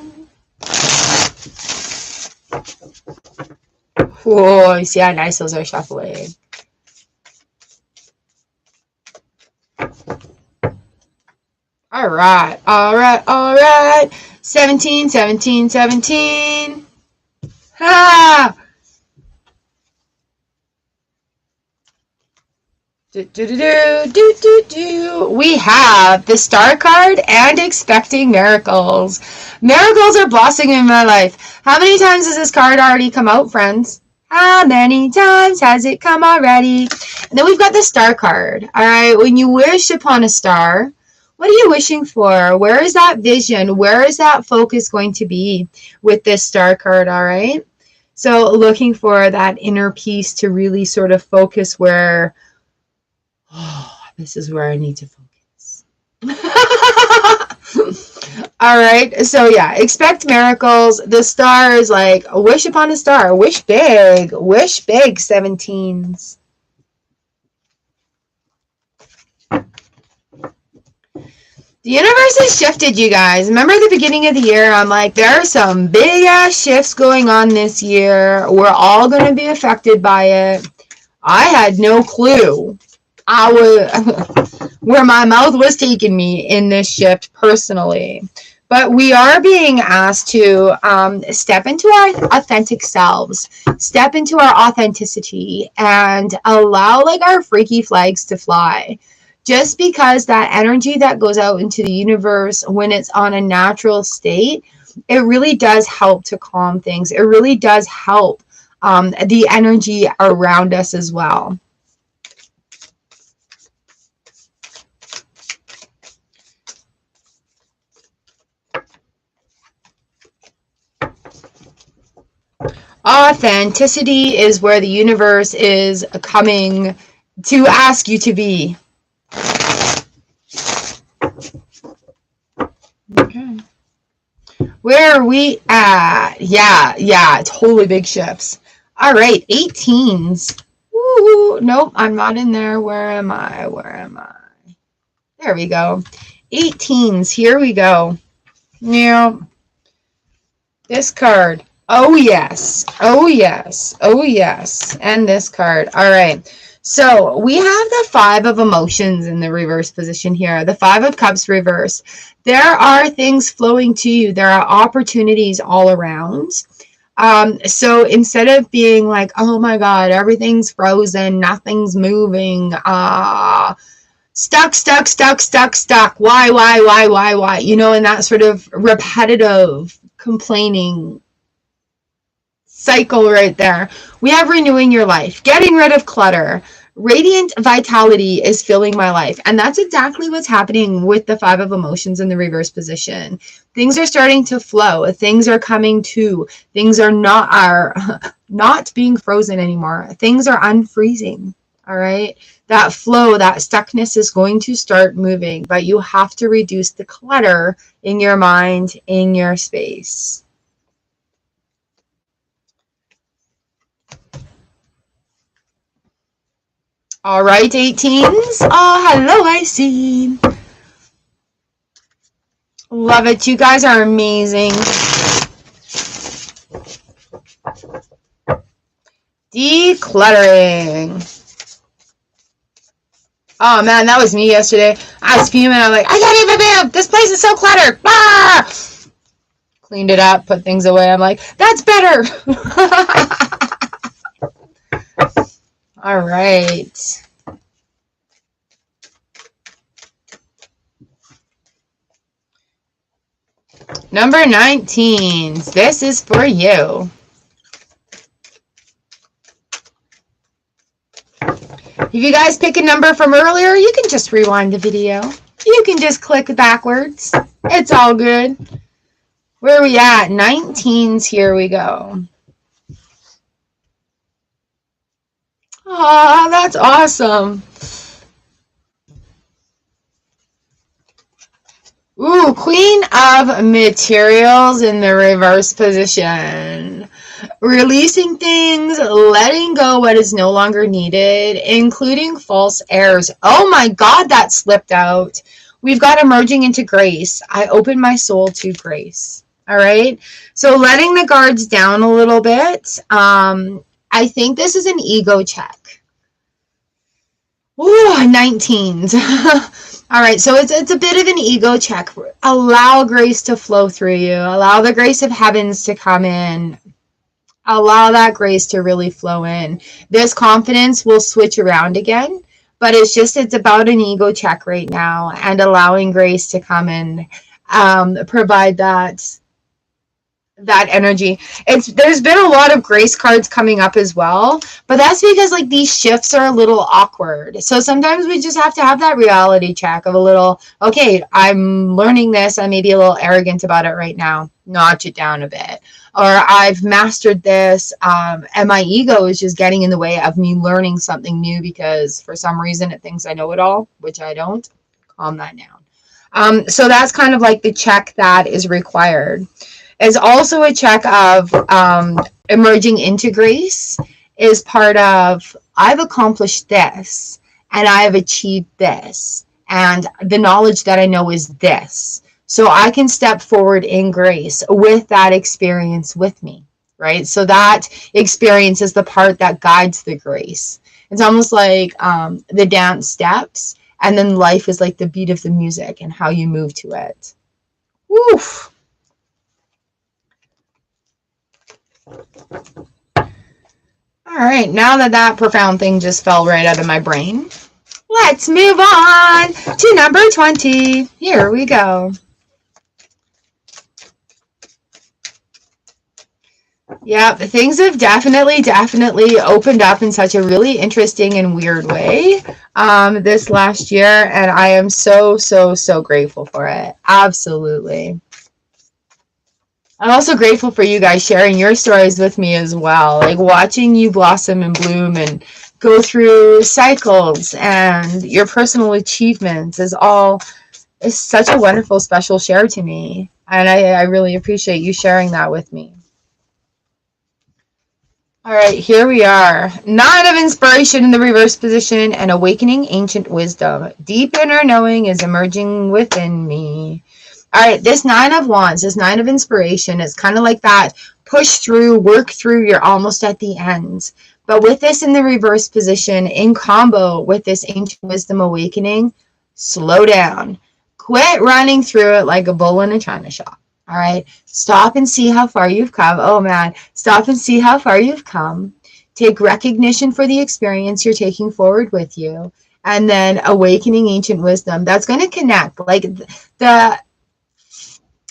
Whoa, you see how nice those are shuffling. All right, all right, all right. 17, 17, 17. Ha! We have the Star card and expecting miracles. Miracles are blossoming in my life. How many times has this card already come out, friends? How many times has it come already? And then we've got the Star card. All right, when you wish upon a star, what are you wishing for? Where is that vision? Where is that focus going to be with this Star card, all right? So looking for that inner peace to really sort of focus where, oh, this is where I need to focus. All right. So yeah, expect miracles. The star is like a wish upon a star. Wish big. Wish big, 17s. The universe has shifted, you guys. Remember at the beginning of the year, I'm like, there are some big ass shifts going on this year. We're all going to be affected by it. I had no clue where my mouth was taking me in this shift personally. But we are being asked to step into our authentic selves, step into our authenticity, and allow like our freaky flags to fly. Just because that energy that goes out into the universe when it's on a natural state it really does help to calm things. It really does help the energy around us as well. Authenticity is where the universe is coming to ask you to be. Okay. Where are we at? Yeah, totally big shifts. All right, 18s. Ooh, nope, I'm not in there. Where am I? There we go. 18s, here we go. Yeah. This card. Oh, yes. And this card. All right. So we have the 5 of emotions in the reverse position here. The 5 of cups reverse. There are things flowing to you. There are opportunities all around. So instead of being like, oh my God, everything's frozen, nothing's moving, stuck. Why? You know, and that sort of repetitive complaining cycle right there. We have renewing your life, getting rid of clutter. Radiant vitality is filling my life. And that's exactly what's happening with the 5 of emotions in the reverse position. Things are starting to flow. Things are coming to. Things are not being frozen anymore. Things are unfreezing. All right. That flow, that stuckness is going to start moving, but you have to reduce the clutter in your mind, in your space. All right, 18s. Oh, hello, I see. Love it. You guys are amazing. Decluttering. Oh, man, that was me yesterday. I was fuming. I'm like, I can't even move. This place is so cluttered. Ah! Cleaned it up, put things away. I'm like, that's better. All right. Number 19. This is for you. If you guys pick a number from earlier, you can just rewind the video. You can just click backwards. It's all good. Where are we at? 19s. Here we go. Oh, that's awesome. Ooh, Queen of Materials in the reverse position. Releasing things, letting go what is no longer needed, including false airs. Oh my God, that slipped out. We've got emerging into grace. I open my soul to grace. All right. So letting the guards down a little bit. I think this is an ego check. Ooh, 19s. All right, so it's a bit of an ego check. Allow grace to flow through you. Allow the grace of heavens to come in. Allow that grace to really flow in. This confidence will switch around again, but it's about an ego check right now and allowing grace to come in, provide that energy. There's been a lot of grace cards coming up as well, but that's because like these shifts are a little awkward. So sometimes we just have to have that reality check of a little, okay, I'm learning this. I may be a little arrogant about it right now. Notch it down a bit. Or I've mastered this, and my ego is just getting in the way of me learning something new because for some reason it thinks I know it all, which I don't. Calm that down. So that's kind of like the check that is required. Is also a check of emerging into grace is part of I've accomplished this and I have achieved this and the knowledge that I know is this. So I can step forward in grace with that experience with me, right? So that experience is the part that guides the grace. It's almost like the dance steps, and then life is like the beat of the music and how you move to it. Woof. All right, now that profound thing just fell right out of my brain, let's move on to number 20. Here we go. Yeah, things have definitely opened up in such a really interesting and weird way this last year, and I am so grateful for it. Absolutely. I'm also grateful for you guys sharing your stories with me as well. Like watching you blossom and bloom and go through cycles and your personal achievements is such a wonderful, special share to me. And I really appreciate you sharing that with me. All right, here we are. Nine of Inspiration in the reverse position and awakening ancient wisdom. Deep inner knowing is emerging within me. All right, this Nine of Wands, this Nine of Inspiration is kind of like that push through, work through, you're almost at the end. But with this in the reverse position, in combo with this ancient wisdom awakening, slow down. Quit running through it like a bull in a china shop. All right, stop and see how far you've come. Oh man, stop and see how far you've come. Take recognition for the experience you're taking forward with you. And then awakening ancient wisdom. That's going to connect. Like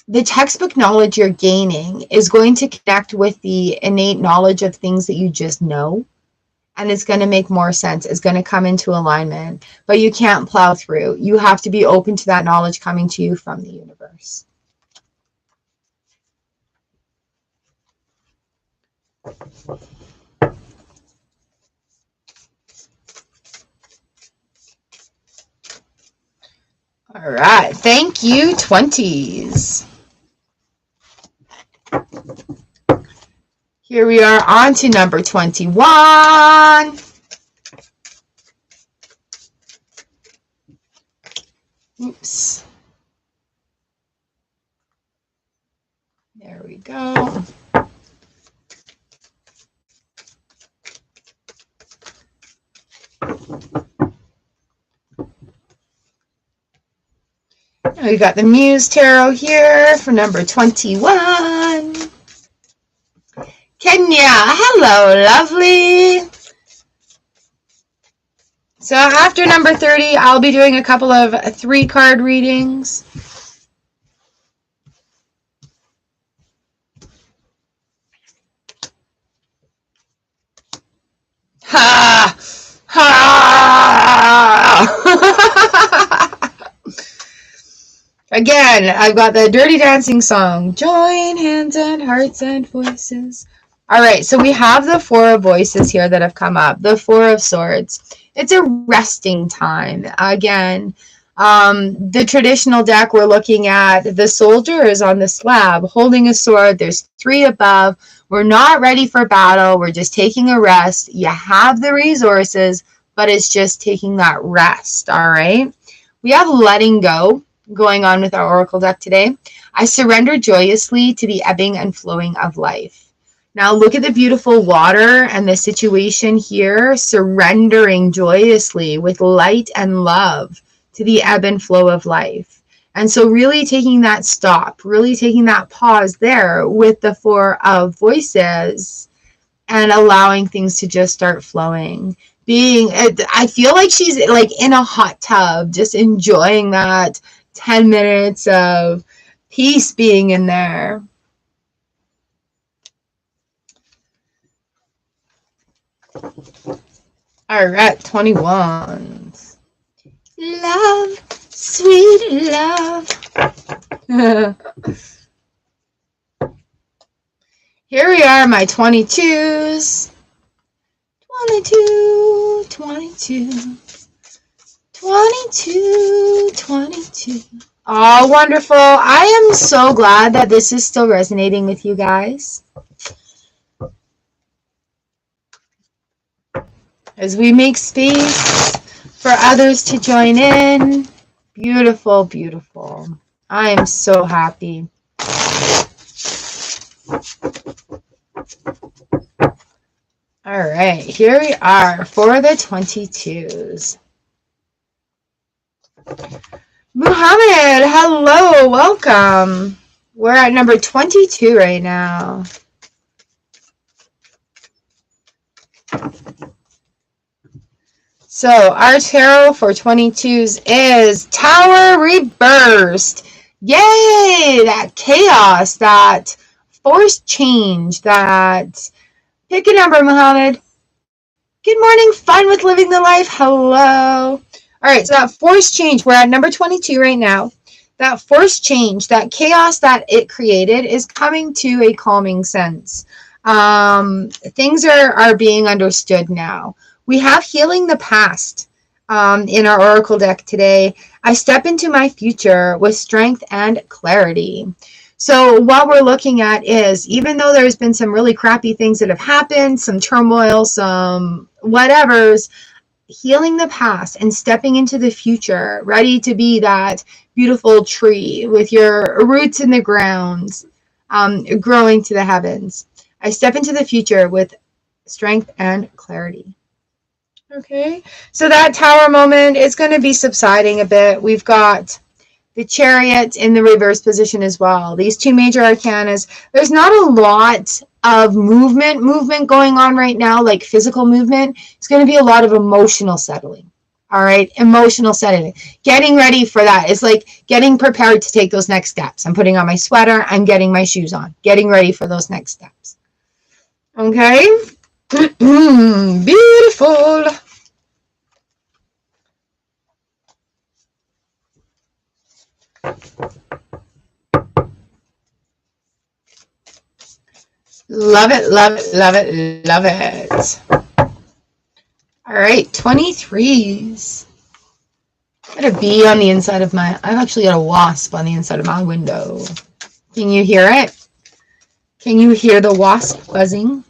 the textbook knowledge you're gaining is going to connect with the innate knowledge of things that you just know. And it's going to make more sense. It's going to come into alignment. But you can't plow through. You have to be open to that knowledge coming to you from the universe. All right. Thank you, 20s. Here we are on to number 21. Oops. There we go. We got the Muse Tarot here for number 21. Kenya, hello, lovely. So after number 30, I'll be doing a couple of 3-card readings. Ha! Ha! Again, I've got the Dirty Dancing song. Join hands and hearts and voices. All right, so we have the Four of Voices here that have come up. The Four of Swords. It's a resting time. Again, the traditional deck we're looking at, the soldier is on the slab holding a sword. There's 3 above. We're not ready for battle. We're just taking a rest. You have the resources, but it's just taking that rest, all right? We have letting go going on with our oracle deck today. I surrender joyously to the ebbing and flowing of life. Now look at the beautiful water and the situation here, surrendering joyously with light and love to the ebb and flow of life. And so really taking that stop, really taking that pause there with the Four of Voices and allowing things to just start flowing. I feel like she's like in a hot tub, just enjoying that 10 minutes of peace being in there. All right, 21s. Love, sweet love. Here we are, my 22s. 22, 22. 22, 22. Oh, wonderful. I am so glad that this is still resonating with you guys. As we make space for others to join in. Beautiful, beautiful. I am so happy. All right, here we are for the 22s. Muhammad, hello, welcome. We're at number 22 right now. So our tarot for 22s is Tower Reversed. Yay! That chaos, that forced change that, pick a number, Mohammed. Good morning, fun with living the life. Hello. All right, so that forced change, we're at number 22 right now. That forced change, that chaos that it created is coming to a calming sense. Things are being understood now. We have healing the past in our oracle deck today. I step into my future with strength and clarity. So what we're looking at is, even though there's been some really crappy things that have happened, some turmoil, some whatevers, healing the past and stepping into the future, ready to be that beautiful tree with your roots in the ground, growing to the heavens. I step into the future with strength and clarity. Okay, so that Tower moment is going to be subsiding a bit. We've got the Chariot in the reverse position as well. These two major arcanas, there's not a lot of movement going on right now, like physical movement. It's going to be a lot of emotional settling. All right, emotional settling. Getting ready for that. It's like getting prepared to take those next steps. I'm putting on my sweater. I'm getting my shoes on. Getting ready for those next steps. Okay? Beautiful. Love it, love it, love it, love it. All right, 23s. Got a bee on the inside of my, I've actually got a wasp on the inside of my window. Can you hear it? Can you hear the wasp buzzing?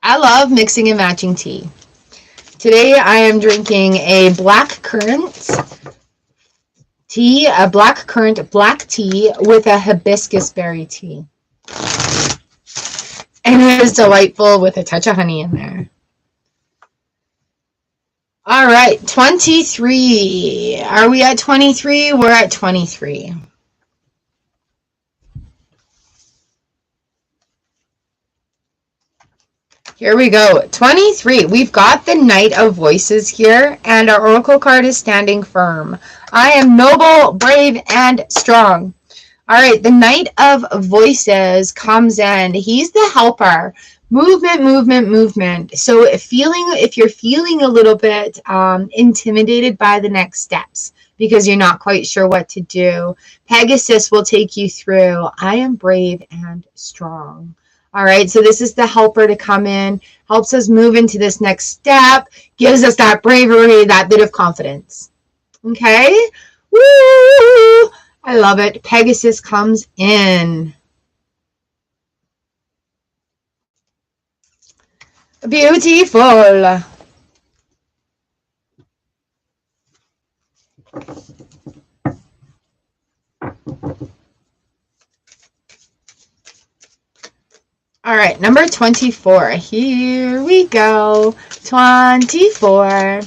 I love mixing and matching tea. Today I am drinking a black currant tea, a black currant black tea with a hibiscus berry tea. And it is delightful with a touch of honey in there. All right, 23. Are we at 23? We're at 23. Here we go. 23. We've got the Knight of Voices here, and our oracle card is standing firm. I am noble, brave, and strong. All right, the Knight of Voices comes in. He's the helper. Movement, movement, movement. So if you're feeling a little bit intimidated by the next steps because you're not quite sure what to do, Pegasus will take you through. I am brave and strong. All right, so this is the helper to come in, helps us move into this next step, gives us that bravery, that bit of confidence. Okay? Woo! I love it. Pegasus comes in. Beautiful. All right, number 24. Here we go. 24.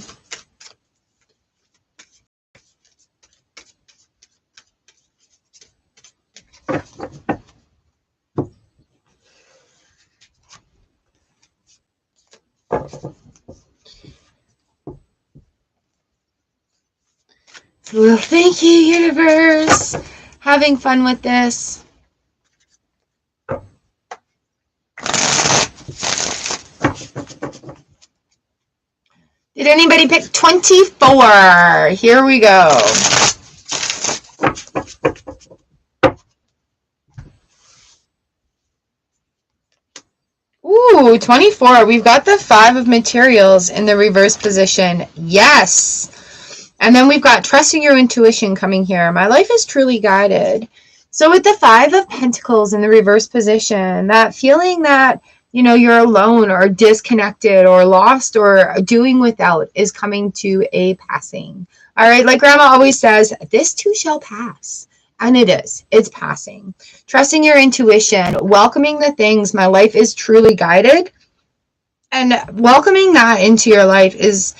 Well, thank you, universe. Having fun with this. Did anybody pick 24? Here we go. Ooh, 24. We've got the 5 of materials in the reverse position. Yes. And then we've got trusting your intuition coming here. My life is truly guided. So with the 5 of Pentacles in the reverse position, that feeling that, you know, you're alone or disconnected or lost or doing without is coming to a passing. All right, like Grandma always says, this too shall pass. And it is. It's passing. Trusting your intuition, welcoming the things. My life is truly guided. And welcoming that into your life is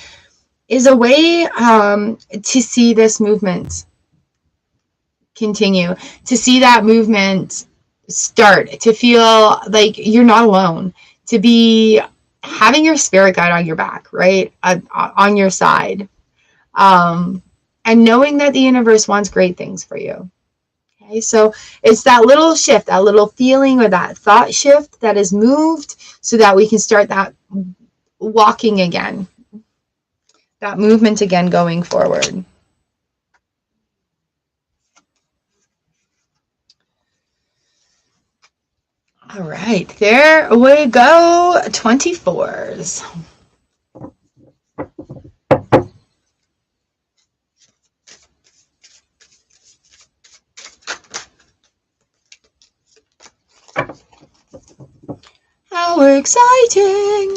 a way to see this movement continue, to see that movement start, to feel like you're not alone, to be having your spirit guide on your back, right? On your side. And knowing that the universe wants great things for you. Okay, so it's that little shift, that little feeling or that thought shift that is moved so that we can start that walking again, that movement again going forward. All right, there we go, 24s. How exciting!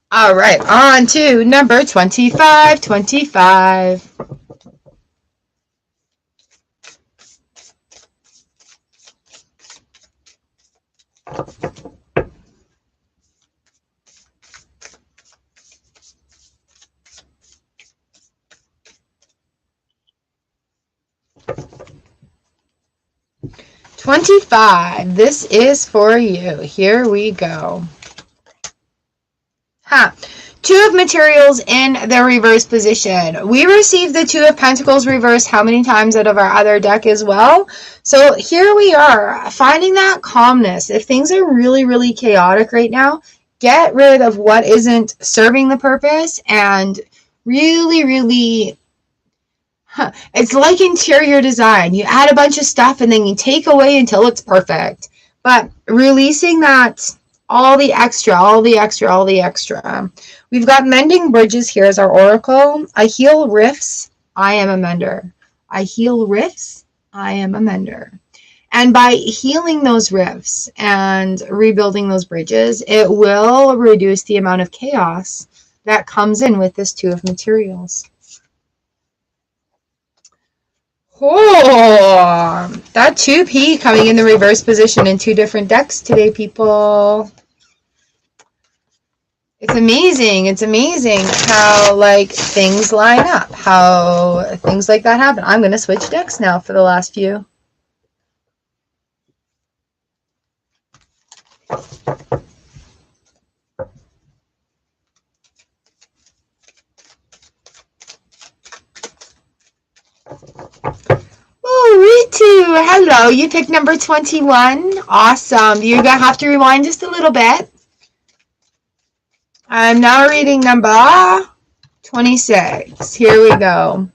All right, on to number 25, 25. This is for you. Here we go. Two of materials in the reverse position. We received the Two of Pentacles reverse how many times out of our other deck as well? So here we are, finding that calmness. If things are really, really chaotic right now, get rid of what isn't serving the purpose and really, really... It's like interior design. You add a bunch of stuff and then you take away until it's perfect. But releasing that, all the extra. We've got mending bridges here as our oracle. I heal rifts. I am a mender. I heal rifts. I am a mender. And by healing those rifts and rebuilding those bridges, it will reduce the amount of chaos that comes in with this Two of Materials. Oh, that 2P coming in the reverse position in two different decks today, people. It's amazing. It's amazing how, like, things line up, how things like that happen. I'm going to switch decks now for the last few. Oh, Ritu, hello. You picked number 21. Awesome. You're going to have to rewind just a little bit. I'm now reading number 26. Here we go.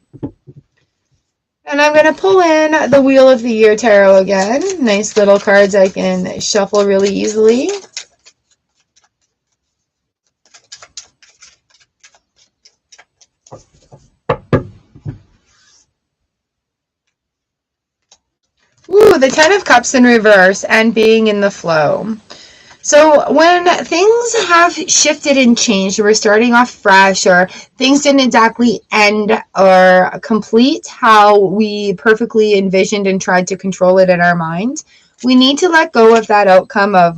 And I'm going to pull in the Wheel of the Year Tarot again. Nice little cards I can shuffle really easily. Ooh, the Ten of Cups in reverse and being in the flow. So when things have shifted and changed, we're starting off fresh, or things didn't exactly end or complete how we perfectly envisioned and tried to control it in our mind, we need to let go of that outcome of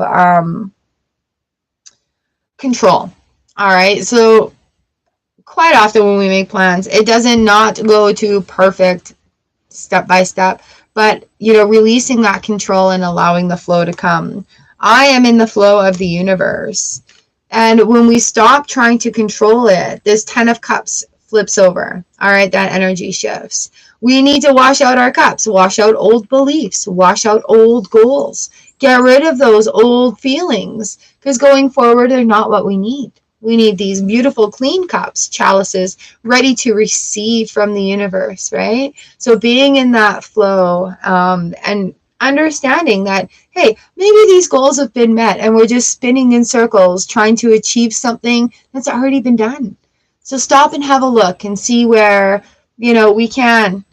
control. All right, so quite often when we make plans, it doesn't not go to perfect step by step, but, you know, releasing that control and allowing the flow to come. I am in the flow of the universe. And when we stop trying to control it, this 10 of Cups flips over. All right, that energy shifts. We need to wash out our cups, wash out old beliefs, wash out old goals, get rid of those old feelings, because going forward, they're not what we need. We need these beautiful, clean cups, chalices, ready to receive from the universe, right? So being in that flow and understanding that, hey, maybe these goals have been met and we're just spinning in circles trying to achieve something that's already been done. So stop and have a look and see where, you know, we can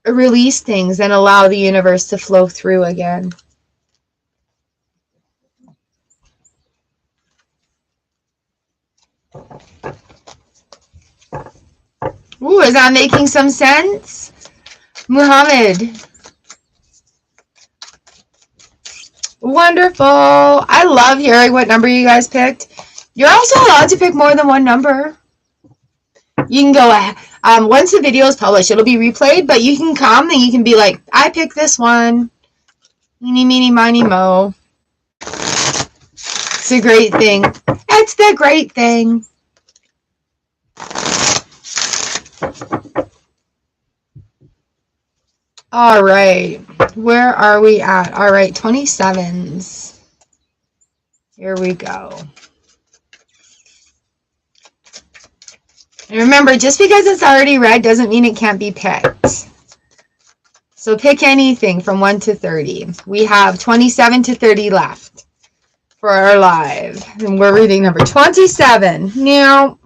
release things and allow the universe to flow through again. Ooh, is that making some sense? Muhammad. Wonderful. I love hearing what number you guys picked. You're also allowed to pick more than one number. You can go ahead. Once the video is published, it'll be replayed, but you can come and you can be like, I pick this one. Eeny, meeny, miny, mo. It's a great thing. It's the great thing. All right. Where are we at? All right, 27s. Here we go. And remember, just because it's already read doesn't mean it can't be picked. So pick anything from 1 to 30. We have 27 to 30 left for our live. And we're reading number 27. Now,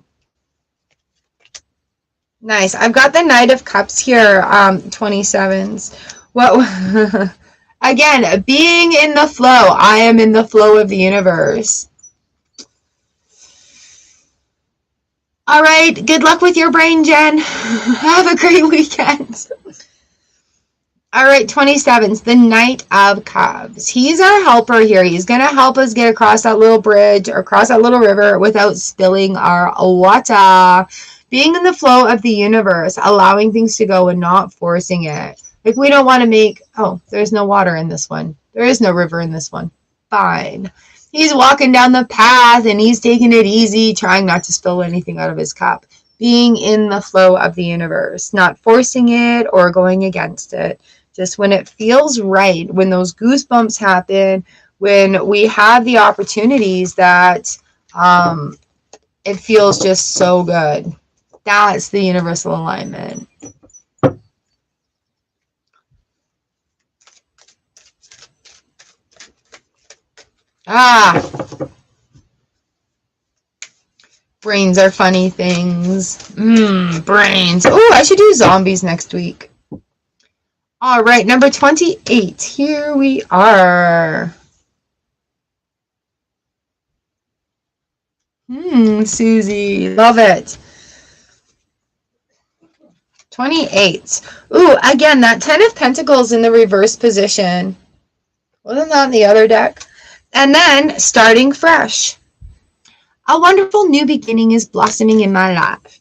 nice. I've got the Knight of Cups here, 27s. What? Again, being in the flow. I am in the flow of the universe. All right. Good luck with your brain, Jen. Have a great weekend. All right, 27s, the Knight of Cups. He's our helper here. He's going to help us get across that little bridge or across that little river without spilling our water. Being in the flow of the universe, allowing things to go and not forcing it. Like, we don't want to make, oh, there's no water in this one. There is no river in this one. Fine. He's walking down the path and he's taking it easy, trying not to spill anything out of his cup. Being in the flow of the universe, not forcing it or going against it. Just when it feels right, when those goosebumps happen, when we have the opportunities that it feels just so good. That's the universal alignment. Brains are funny things. Brains. Oh, I should do zombies next week. All right, number 28. Here we are. Susie, love it. 28. Ooh, again, that 10 of Pentacles in the reverse position. Wasn't that in the other deck? And then starting fresh. A wonderful new beginning is blossoming in my life.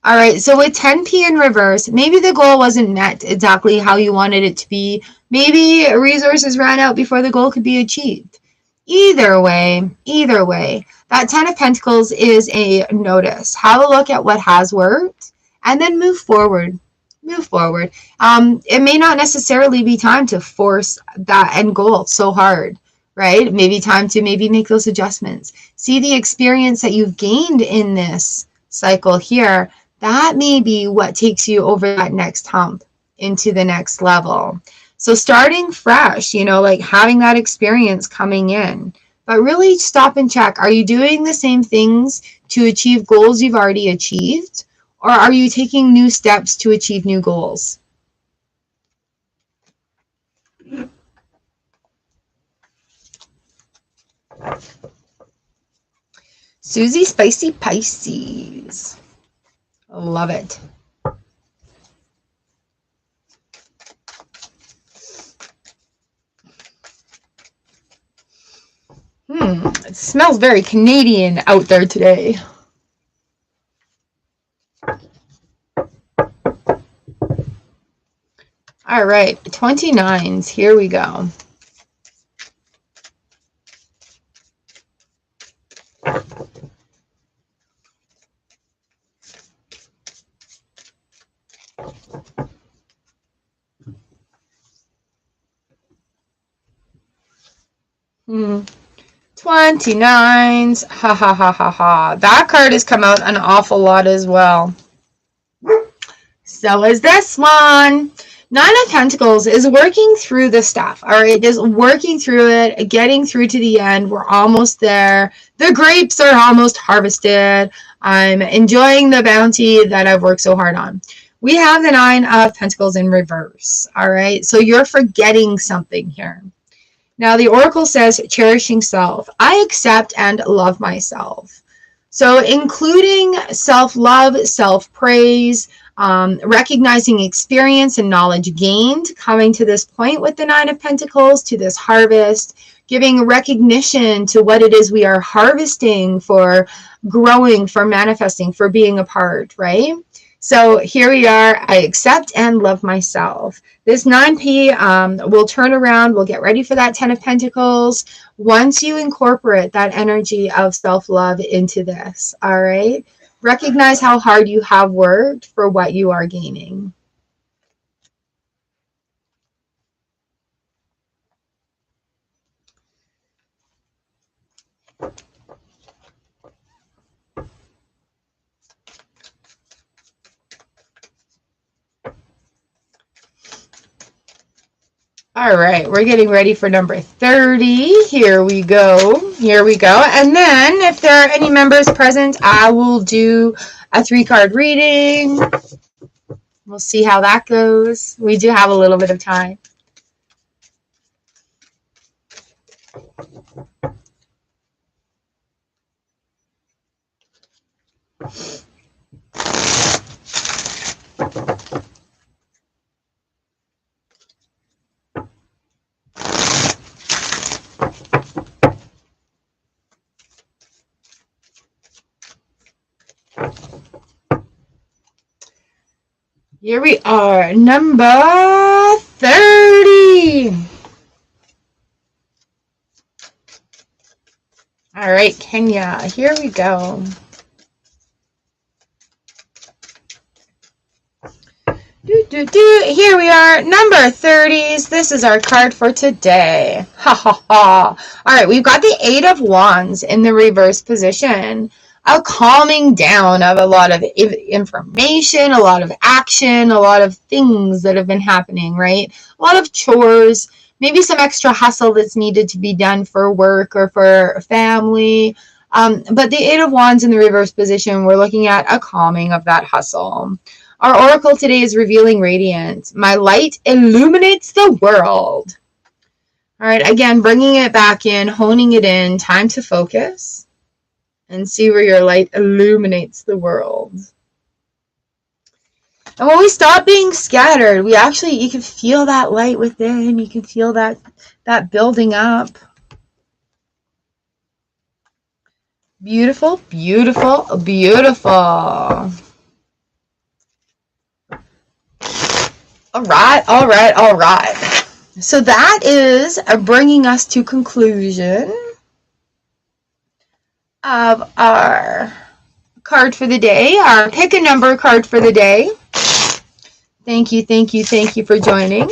All right, so with 10p in reverse, maybe the goal wasn't met exactly how you wanted it to be. Maybe resources ran out before the goal could be achieved. Either way, that 10 of Pentacles is a notice. Have a look at what has worked and then move forward. It may not necessarily be time to force that end goal so hard, right? Maybe time to make those adjustments. See the experience that you've gained in this cycle here. That may be what takes you over that next hump into the next level. So starting fresh, like having that experience coming in. But really stop and check. Are you doing the same things to achieve goals you've already achieved? Or are you taking new steps to achieve new goals? Susie Spicy Pisces. Love it. It smells very Canadian out there today. All right, 29s. Here we go. Hmm. 29s. Ha ha ha ha ha. That card has come out an awful lot as well. So is this one. 9 of Pentacles is working through the stuff. All right, just working through it, getting through to the end. We're almost there. The grapes are almost harvested. I'm enjoying the bounty that I've worked so hard on. We have the 9 of Pentacles in reverse. All right, so you're forgetting something here. Now, the Oracle says, cherishing self. I accept and love myself. So including self-love, self-praise, recognizing experience and knowledge gained, coming to this point with the 9 of Pentacles, to this harvest, giving recognition to what it is we are harvesting, for growing, for manifesting, for being a part, right? So here we are. I accept and love myself. This 9p will turn around. We'll get ready for that 10 of Pentacles once you incorporate that energy of self-love into this. All right. Recognize how hard you have worked for what you are gaining. All right, we're getting ready for number 30. Here we go. Here we go. And then if there are any members present, I will do a 3-card reading. We'll see how that goes. We do have a little bit of time. Here we are, number 30. All right, Kenya, here we go. Here we are, number 30s. This is our card for today. Ha ha ha. All right, we've got the 8 of Wands in the reverse position. A calming down of a lot of information, a lot of action, a lot of things that have been happening, right? A lot of chores, maybe some extra hustle that's needed to be done for work or for family. But the 8 of Wands in the reverse position, we're looking at a calming of that hustle. Our oracle today is revealing radiance. My light illuminates the world. All right, again, bringing it back in, honing it in, time to focus and see where your light illuminates the world. And when we stop being scattered, we actually, you can feel that light within. You can feel that building up. Beautiful, beautiful, beautiful. All right, all right, all right. So that is bringing us to conclusion of our card for the day, our pick a number card for the day. Thank you, thank you, thank you for joining.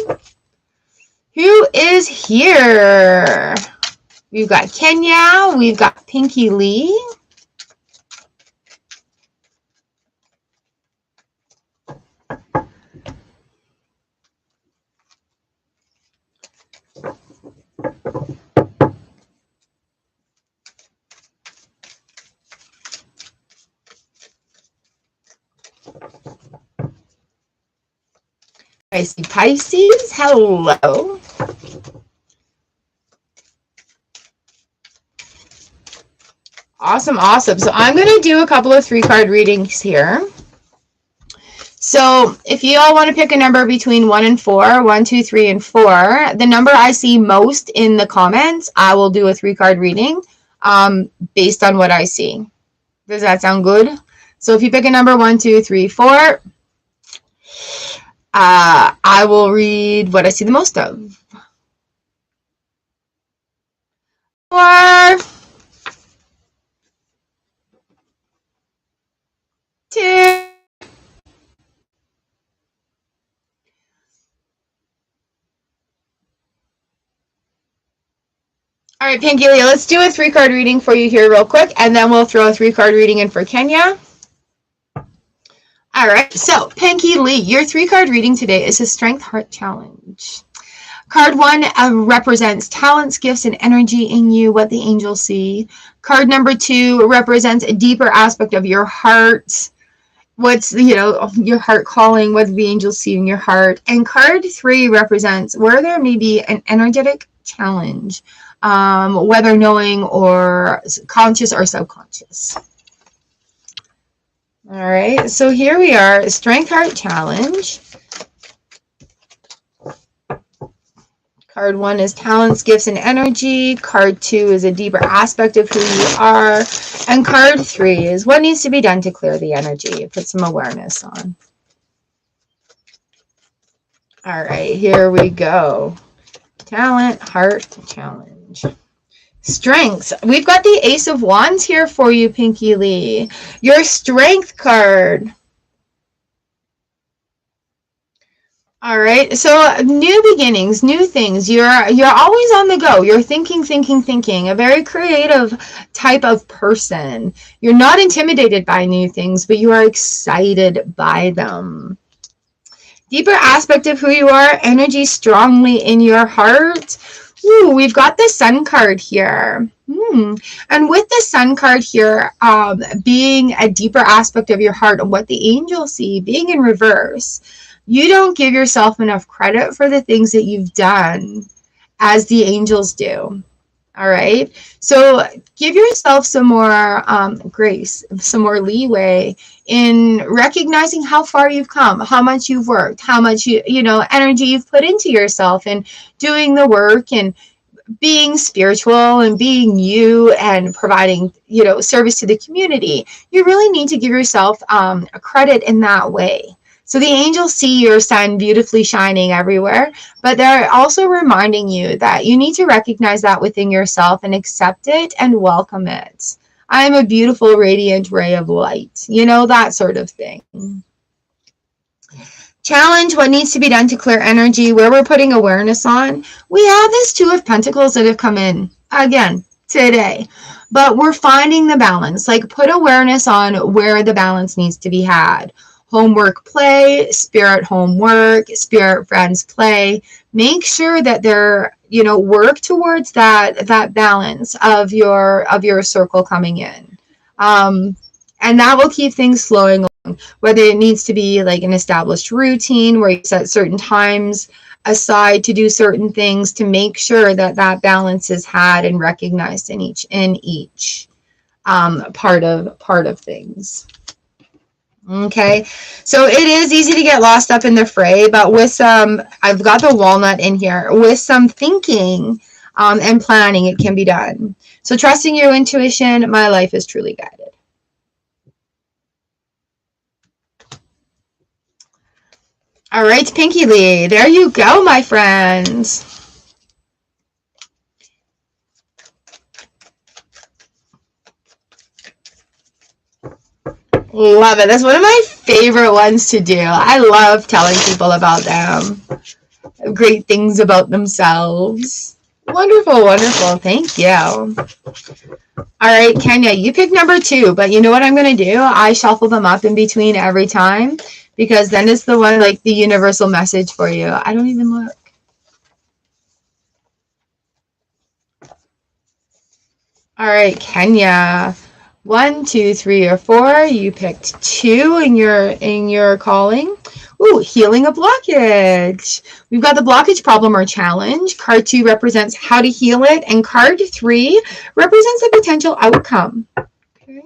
Who is here? We've got Kenya, we've got Pinky Lee. I see Pisces. Hello. Awesome, awesome. So I'm going to do a couple of 3-card readings here. So if you all want to pick a number between 1 and 4, 1, 2, 3, and 4, the number I see most in the comments, I will do a 3-card reading based on what I see. Does that sound good? So if you pick a number 1, 2, 3, 4, I will read what I see the most of. 4, 2, all right, Pangelia, let's do a 3-card reading for you here real quick, and then we'll throw a 3-card reading in for Kenya. All right, so Pinky Lee, your 3-card reading today is a Strength Heart Challenge. Card 1 represents talents, gifts, and energy in you, what the angels see. Card number 2 represents a deeper aspect of your heart. What's, your heart calling, what the angels see in your heart. And card 3 represents where there may be an energetic challenge, whether knowing or conscious or subconscious. All right, so here we are, Strength Heart Challenge. Card 1 is talents, gifts, and energy. Card 2 is a deeper aspect of who you are. And card 3 is what needs to be done to clear the energy. Put some awareness on. All right, here we go. Talent, heart, challenge. Strengths. We've got the Ace of Wands here for you, Pinky Lee. Your strength card. All right. So new beginnings, new things. You're always on the go. You're thinking. A very creative type of person. You're not intimidated by new things, but you are excited by them. Deeper aspect of who you are, energy strongly in your heart. Ooh, we've got the Sun card here. And with the Sun card here, being a deeper aspect of your heart, and what the angels see, being in reverse, you don't give yourself enough credit for the things that you've done as the angels do. All right. So give yourself some more grace, some more leeway in recognizing how far you've come, how much you've worked, how much energy you've put into yourself and doing the work and being spiritual and being you and providing, service to the community. You really need to give yourself a credit in that way. So the angels see your sun beautifully shining everywhere, but they're also reminding you that you need to recognize that within yourself and accept it and welcome it. I am a beautiful, radiant ray of light, that sort of thing. Challenge, what needs to be done to clear energy, where we're putting awareness on. We have this Two of Pentacles that have come in again today, but we're finding the balance. Like, put awareness on where the balance needs to be had. Homework, play, spirit homework, spirit friends play. Make sure that they're, work towards that balance of your circle coming in. And that will keep things flowing along. Whether it needs to be like an established routine where you set certain times aside to do certain things, to make sure that balance is had and recognized in each part of things. Okay, so it is easy to get lost up in the fray, but with some, I've got the walnut in here, with some thinking and planning, it can be done. So trusting your intuition, my life is truly guided. All right, Pinky Lee, there you go, my friends. Love it. That's one of my favorite ones to do. I love telling people about them. Great things about themselves. Wonderful, wonderful. Thank you. All right, Kenya, you picked number 2, but you know what I'm going to do? I shuffle them up in between every time, because then it's the one, like the universal message for you. I don't even look. All right, Kenya. 1, 2, 3, or 4. You picked 2 in your calling. Ooh, healing a blockage. We've got the blockage, problem, or challenge. Card 2 represents how to heal it, and card 3 represents a potential outcome. Okay.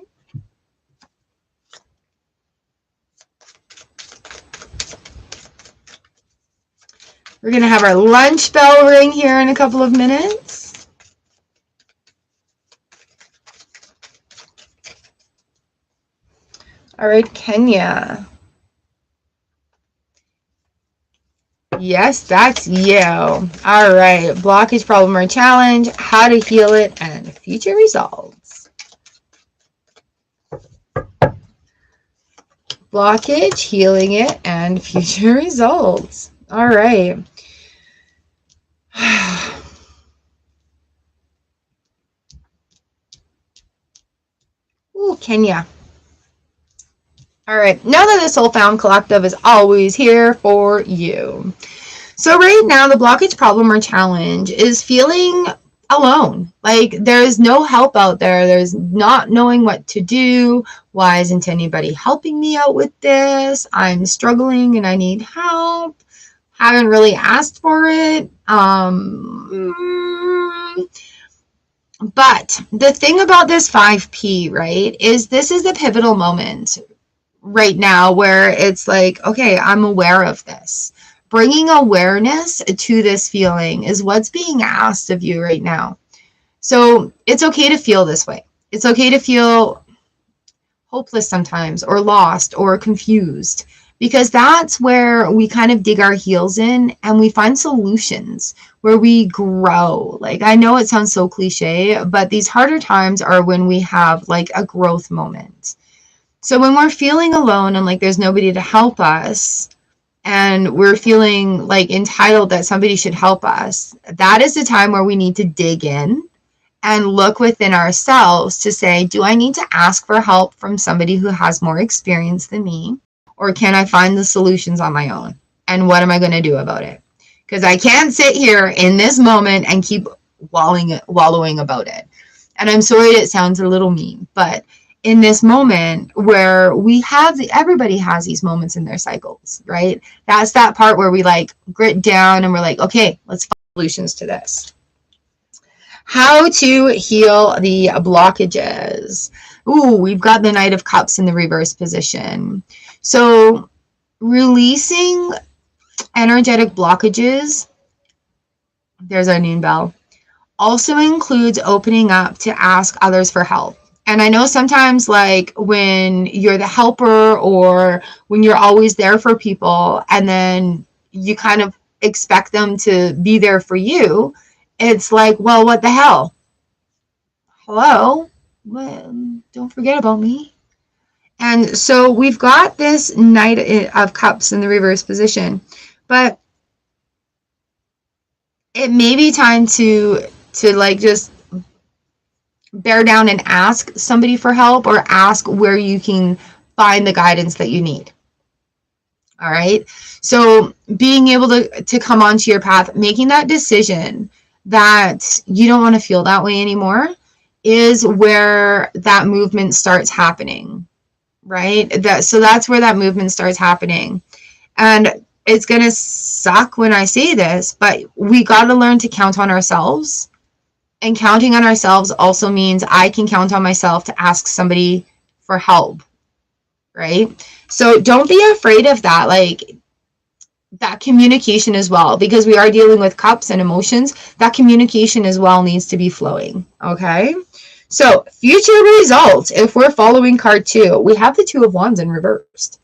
We're going to have our lunch bell ring here in a couple of minutes. All right, Kenya. Yes, that's you. All right, blockage, problem, or challenge, how to heal it, and future results. Blockage, healing it, and future results. All right. Ooh, Kenya. All right, now that the Soulfound Collective is always here for you. So right now, the blockage, problem, or challenge is feeling alone. Like there's no help out there. There's not knowing what to do. Why isn't anybody helping me out with this? I'm struggling and I need help. Haven't really asked for it. But the thing about this 5P, right, is this is the pivotal moment right now where it's like, okay, I'm aware of this. bringing awareness to this feeling is what's being asked of you right now. So it's okay to feel this way. It's okay to feel hopeless sometimes, or lost, or confused, because that's where we kind of dig our heels in and we find solutions, where we grow. Like, I know it sounds so cliche, but these harder times are when we have like a growth moment. So when we're feeling alone and like there's nobody to help us, and we're feeling like entitled that somebody should help us, that is the time where we need to dig in and look within ourselves to say, do I need to ask for help from somebody who has more experience than me? Or can I find the solutions on my own? And what am I going to do about it? Because I can't sit here in this moment and keep wallowing about it. And I'm sorry it sounds a little mean, but in this moment where everybody has these moments in their cycles, right? That's that part where we like grit down and we're like, okay, let's find solutions to this. How to heal the blockages. Ooh, we've got the Knight of Cups in the reverse position. So releasing energetic blockages, there's our noon bell, also includes opening up to ask others for help. And I know sometimes, like, when you're the helper or when you're always there for people and then you kind of expect them to be there for you, it's like, well, what the hell? Hello? Well, don't forget about me. And so we've got this Knight of Cups in the reverse position, but it may be time to like just bear down and ask somebody for help, or ask where you can find the guidance that you need. All right. So being able to come onto your path, making that decision that you don't want to feel that way anymore, is where that movement starts happening, right? So that's where that movement starts happening. And it's going to suck when I say this, but we got to learn to count on ourselves. And counting on ourselves also means I can count on myself to ask somebody for help, right? So don't be afraid of that, like that communication as well, because we are dealing with cups and emotions. That communication as well needs to be flowing, okay? So future results, if we're following card 2, we have the 2 of Wands in reversed.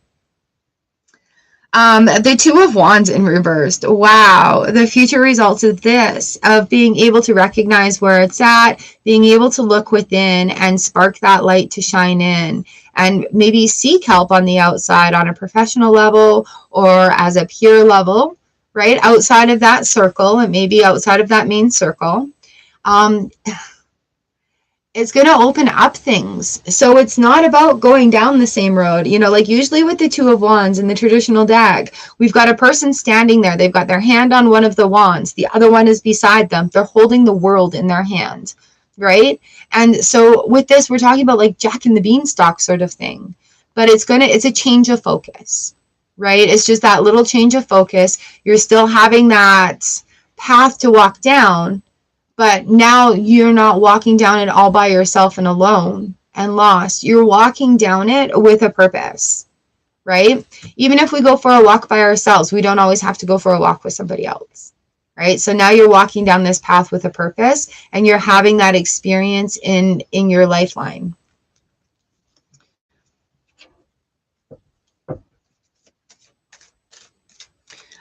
The 2 of Wands in reversed. Wow. The future results of this, of being able to recognize where it's at, being able to look within and spark that light to shine in, and maybe seek help on the outside on a professional level or as a peer level, right? Outside of that circle, and maybe outside of that main circle. It's going to open up things. So it's not about going down the same road. You know, like usually with the 2 of Wands in the traditional deck, we've got a person standing there. They've got their hand on one of the wands. The other one is beside them. They're holding the world in their hand, right? And so with this, we're talking about like Jack and the Beanstalk sort of thing. But it's a change of focus, right? It's just that little change of focus. You're still having that path to walk down, but now you're not walking down it all by yourself and alone and lost. You're walking down it with a purpose, right? Even if we go for a walk by ourselves, we don't always have to go for a walk with somebody else, right? So now you're walking down this path with a purpose, and you're having that experience in your lifeline.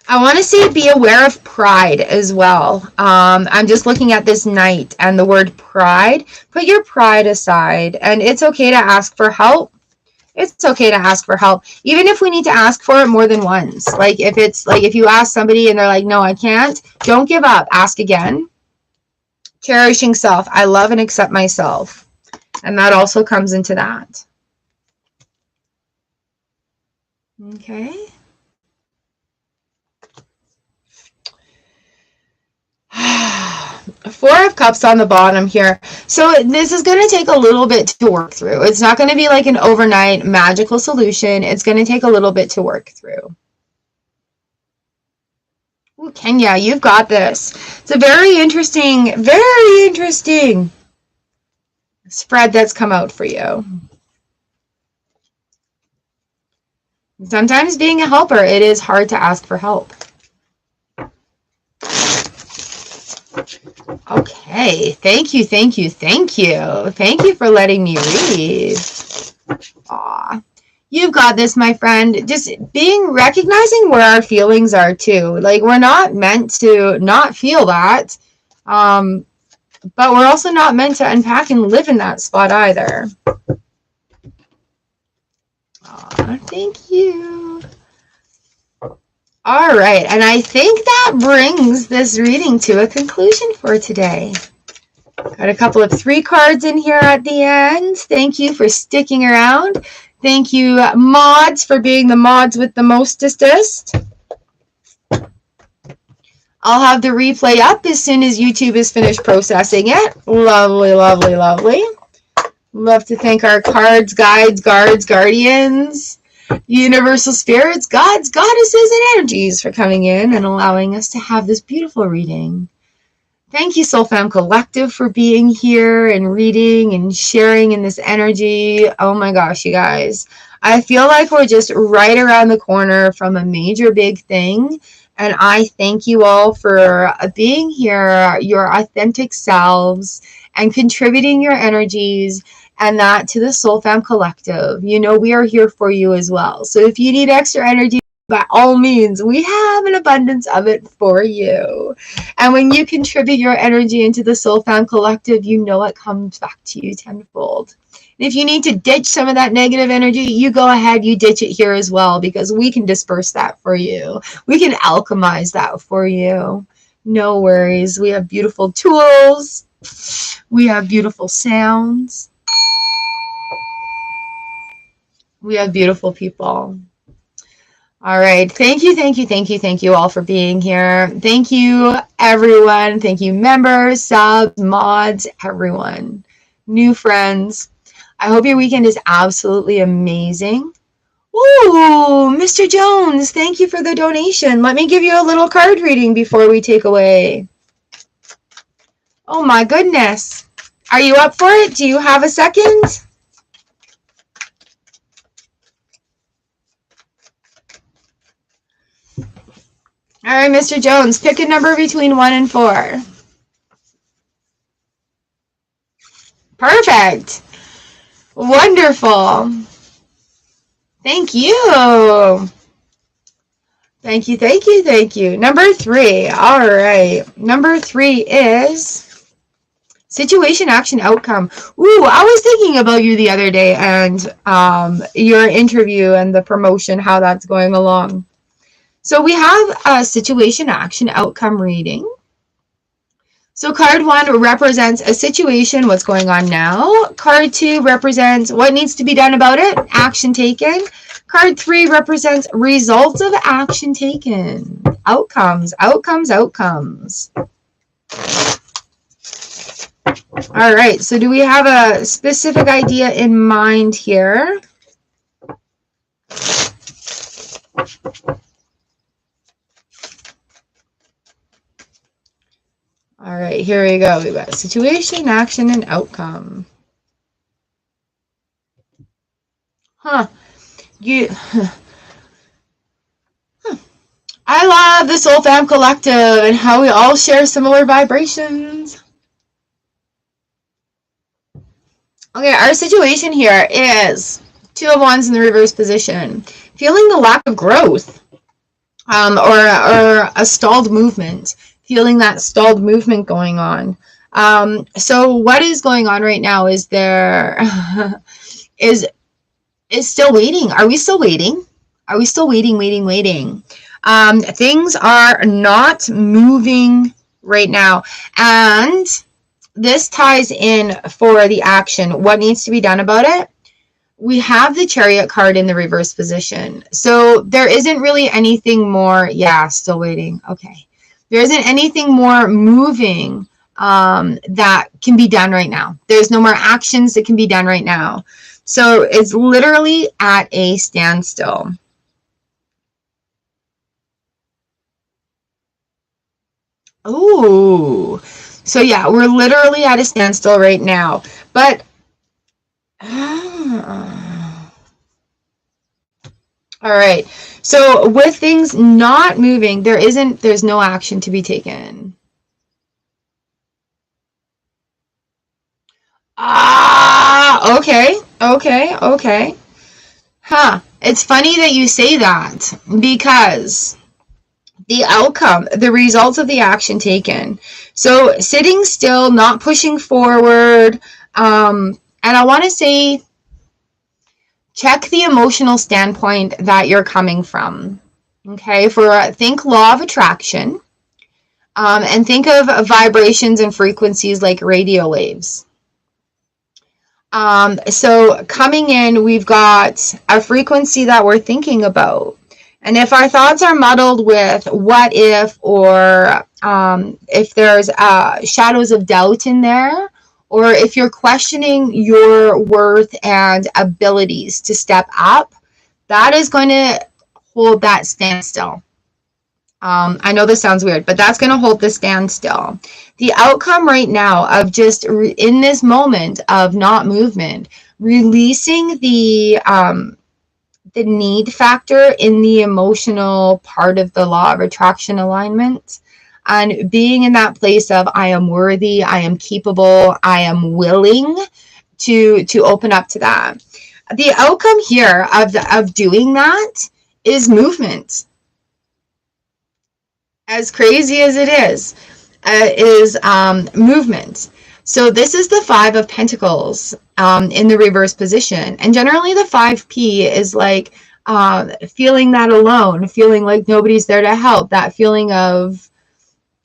I want to say be aware of pride as well. I'm just looking at this Knight and the word pride. Put your pride aside, and it's okay to ask for help. It's okay to ask for help, even if we need to ask for it more than once. Like if you ask somebody and they're like, no, I can't, don't give up. Ask again. Cherishing self. I love and accept myself. And that also comes into that. Okay. Four of Cups on the bottom here. So this is going to take a little bit to work through. It's not going to be like an overnight magical solution. It's going to take a little bit to work through. Ooh, Kenya, you've got this. It's a very interesting spread that's come out for you. Sometimes being a helper, it is hard to ask for help. Okay, thank you, thank you, thank you. Thank you for letting me read. Aw. You've got this, my friend. Just recognizing where our feelings are too. Like, we're not meant to not feel that. But we're also not meant to unpack and live in that spot either. Aw, thank you. All right, and I think that brings this reading to a conclusion for today. Got a couple of 3 cards in here at the end. Thank you for sticking around. Thank you, mods, for being the mods with the mostest. I'll have the replay up as soon as YouTube is finished processing it. Lovely, lovely, lovely. Love to thank our cards, guides, guards, guardians, universal spirits, gods, goddesses, and energies for coming in and allowing us to have this beautiful reading. Thank you, Soul Fam Collective, for being here and reading and sharing in this energy. Oh my gosh, you guys. I feel like we're just right around the corner from a major big thing. And I thank you all for being here, your authentic selves, and contributing your energies and that to the Soul Fam Collective. You know, we are here for you as well. So if you need extra energy, by all means, we have an abundance of it for you. And when you contribute your energy into the Soul Fam Collective, you know it comes back to you tenfold. And if you need to ditch some of that negative energy, you go ahead, you ditch it here as well, because we can disperse that for you. We can alchemize that for you. No worries. We have beautiful tools. We have beautiful sounds. We have beautiful people. All right. Thank you, thank you, thank you, thank you all for being here. Thank you, everyone. Thank you, members, subs, mods, everyone. New friends. I hope your weekend is absolutely amazing. Ooh, Mr. Jones, thank you for the donation. Let me give you a little card reading before we take away. Oh my goodness. Are you up for it? Do you have a second? All right, Mr. Jones, pick a number between 1 and 4. Perfect. Wonderful. Thank you. Thank you, thank you, thank you. Number 3. All right. Number 3 is situation, action, outcome. Ooh, I was thinking about you the other day and your interview and the promotion, how that's going along. So we have a situation, action, outcome reading. So card 1 represents a situation, what's going on now. Card 2 represents what needs to be done about it, action taken. Card 3 represents results of action taken. Outcomes, outcomes, outcomes. All right, so do we have a specific idea in mind here? All right, here we go. We've got situation, action, and outcome. I love the Soul Fam Collective and how we all share similar vibrations. Okay, our situation here is 2 of Wands in the reverse position. Feeling the lack of growth or a stalled movement. Feeling that stalled movement going on. So what is going on right now is there is still waiting. Are we still waiting? Are we still waiting? Things are not moving right now. And this ties in for the action. What needs to be done about it? We have the Chariot card in the reverse position. So there isn't really anything more. Yeah, still waiting. Okay. There isn't anything more moving that can be done right now. There's no more actions that can be done right now. So it's literally at a standstill. Oh, so yeah, we're literally at a standstill right now. But all right. So with things not moving, there's no action to be taken. Ah, okay, okay, okay. Huh. It's funny that you say that because the outcome, the results of the action taken. So sitting still, not pushing forward. And I want to say, check the emotional standpoint that you're coming from. Okay, for think law of attraction, and think of vibrations and frequencies like radio waves. So coming in, we've got a frequency that we're thinking about. And if our thoughts are muddled with what if, or if there's shadows of doubt in there, or if you're questioning your worth and abilities to step up, that is going to hold that standstill. I know this sounds weird, but that's going to hold the standstill. The outcome right now of just in this moment of not movement, releasing the need factor in the emotional part of the law of attraction alignment, and being in that place of I am worthy, I am capable, I am willing to open up to that. The outcome here of doing that is movement. As crazy as it is movement. So this is the Five of Pentacles in the reverse position. And generally the 5P is like feeling that alone, feeling like nobody's there to help, that feeling of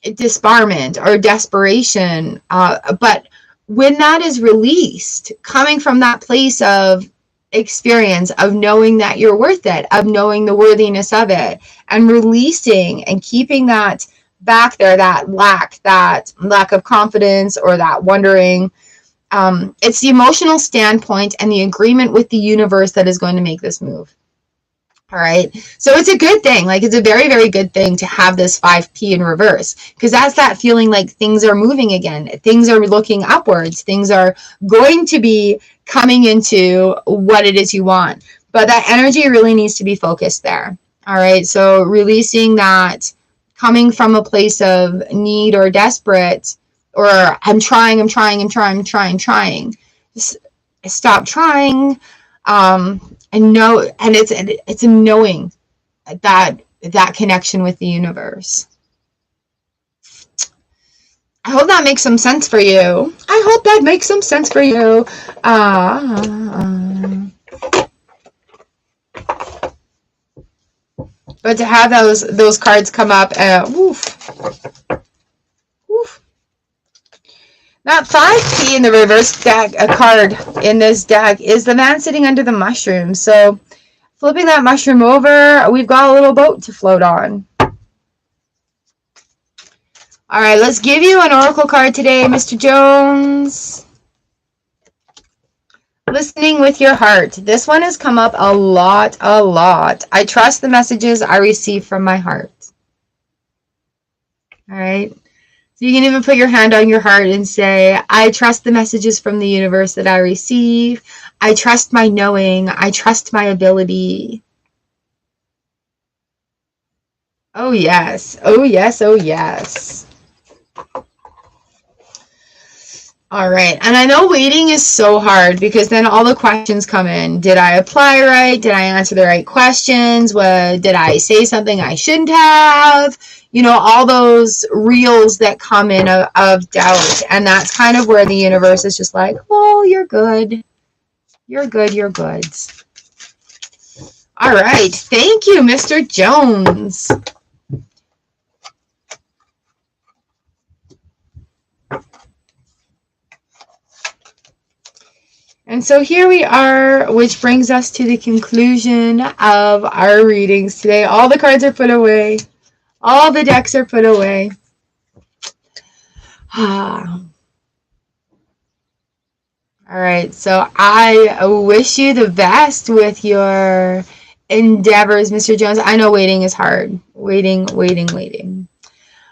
disbarment or desperation. But when that is released, coming from that place of experience, of knowing that you're worth it, of knowing the worthiness of it, and releasing and keeping that back there, that lack of confidence or that wondering, it's the emotional standpoint and the agreement with the universe that is going to make this move. All right. So it's a good thing. Like, it's a very, very good thing to have this 5P in reverse, because that's that feeling like things are moving again. Things are looking upwards. Things are going to be coming into what it is you want. But that energy really needs to be focused there. All right. So releasing that, coming from a place of need or desperate, or I'm trying. Just stop trying. And know, and it's a knowing that connection with the universe. I hope that makes some sense for you. But to have those cards come up, woof. That 5P in the reverse deck, a card in this deck, is the man sitting under the mushroom. So flipping that mushroom over, we've got a little boat to float on. All right, let's give you an oracle card today, Mr. Jones. Listening with your heart. This one has come up a lot. I trust the messages I receive from my heart. All right. So you can even put your hand on your heart and say, I trust the messages from the universe that I receive. I trust my knowing. I trust my ability. Oh, yes. Oh, yes. Oh, yes. All right. And I know waiting is so hard because then all the questions come in. Did I apply right? Did I answer the right questions? Did I say something I shouldn't have? You know, all those reels that come in of doubt. And that's kind of where the universe is just like, oh, you're good. You're good. You're good. All right. Thank you, Mr. Jones. And so here we are, which brings us to the conclusion of our readings today. All the cards are put away. All the decks are put away. All right, so I wish you the best with your endeavors, Mr. Jones. I know waiting is hard. Waiting.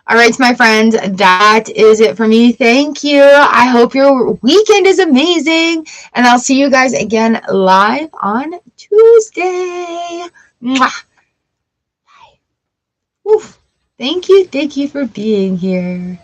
All right, my friends, that is it for me. Thank you. I hope your weekend is amazing. And I'll see you guys again live on Tuesday. Mwah. Bye. Oof. Thank you for being here.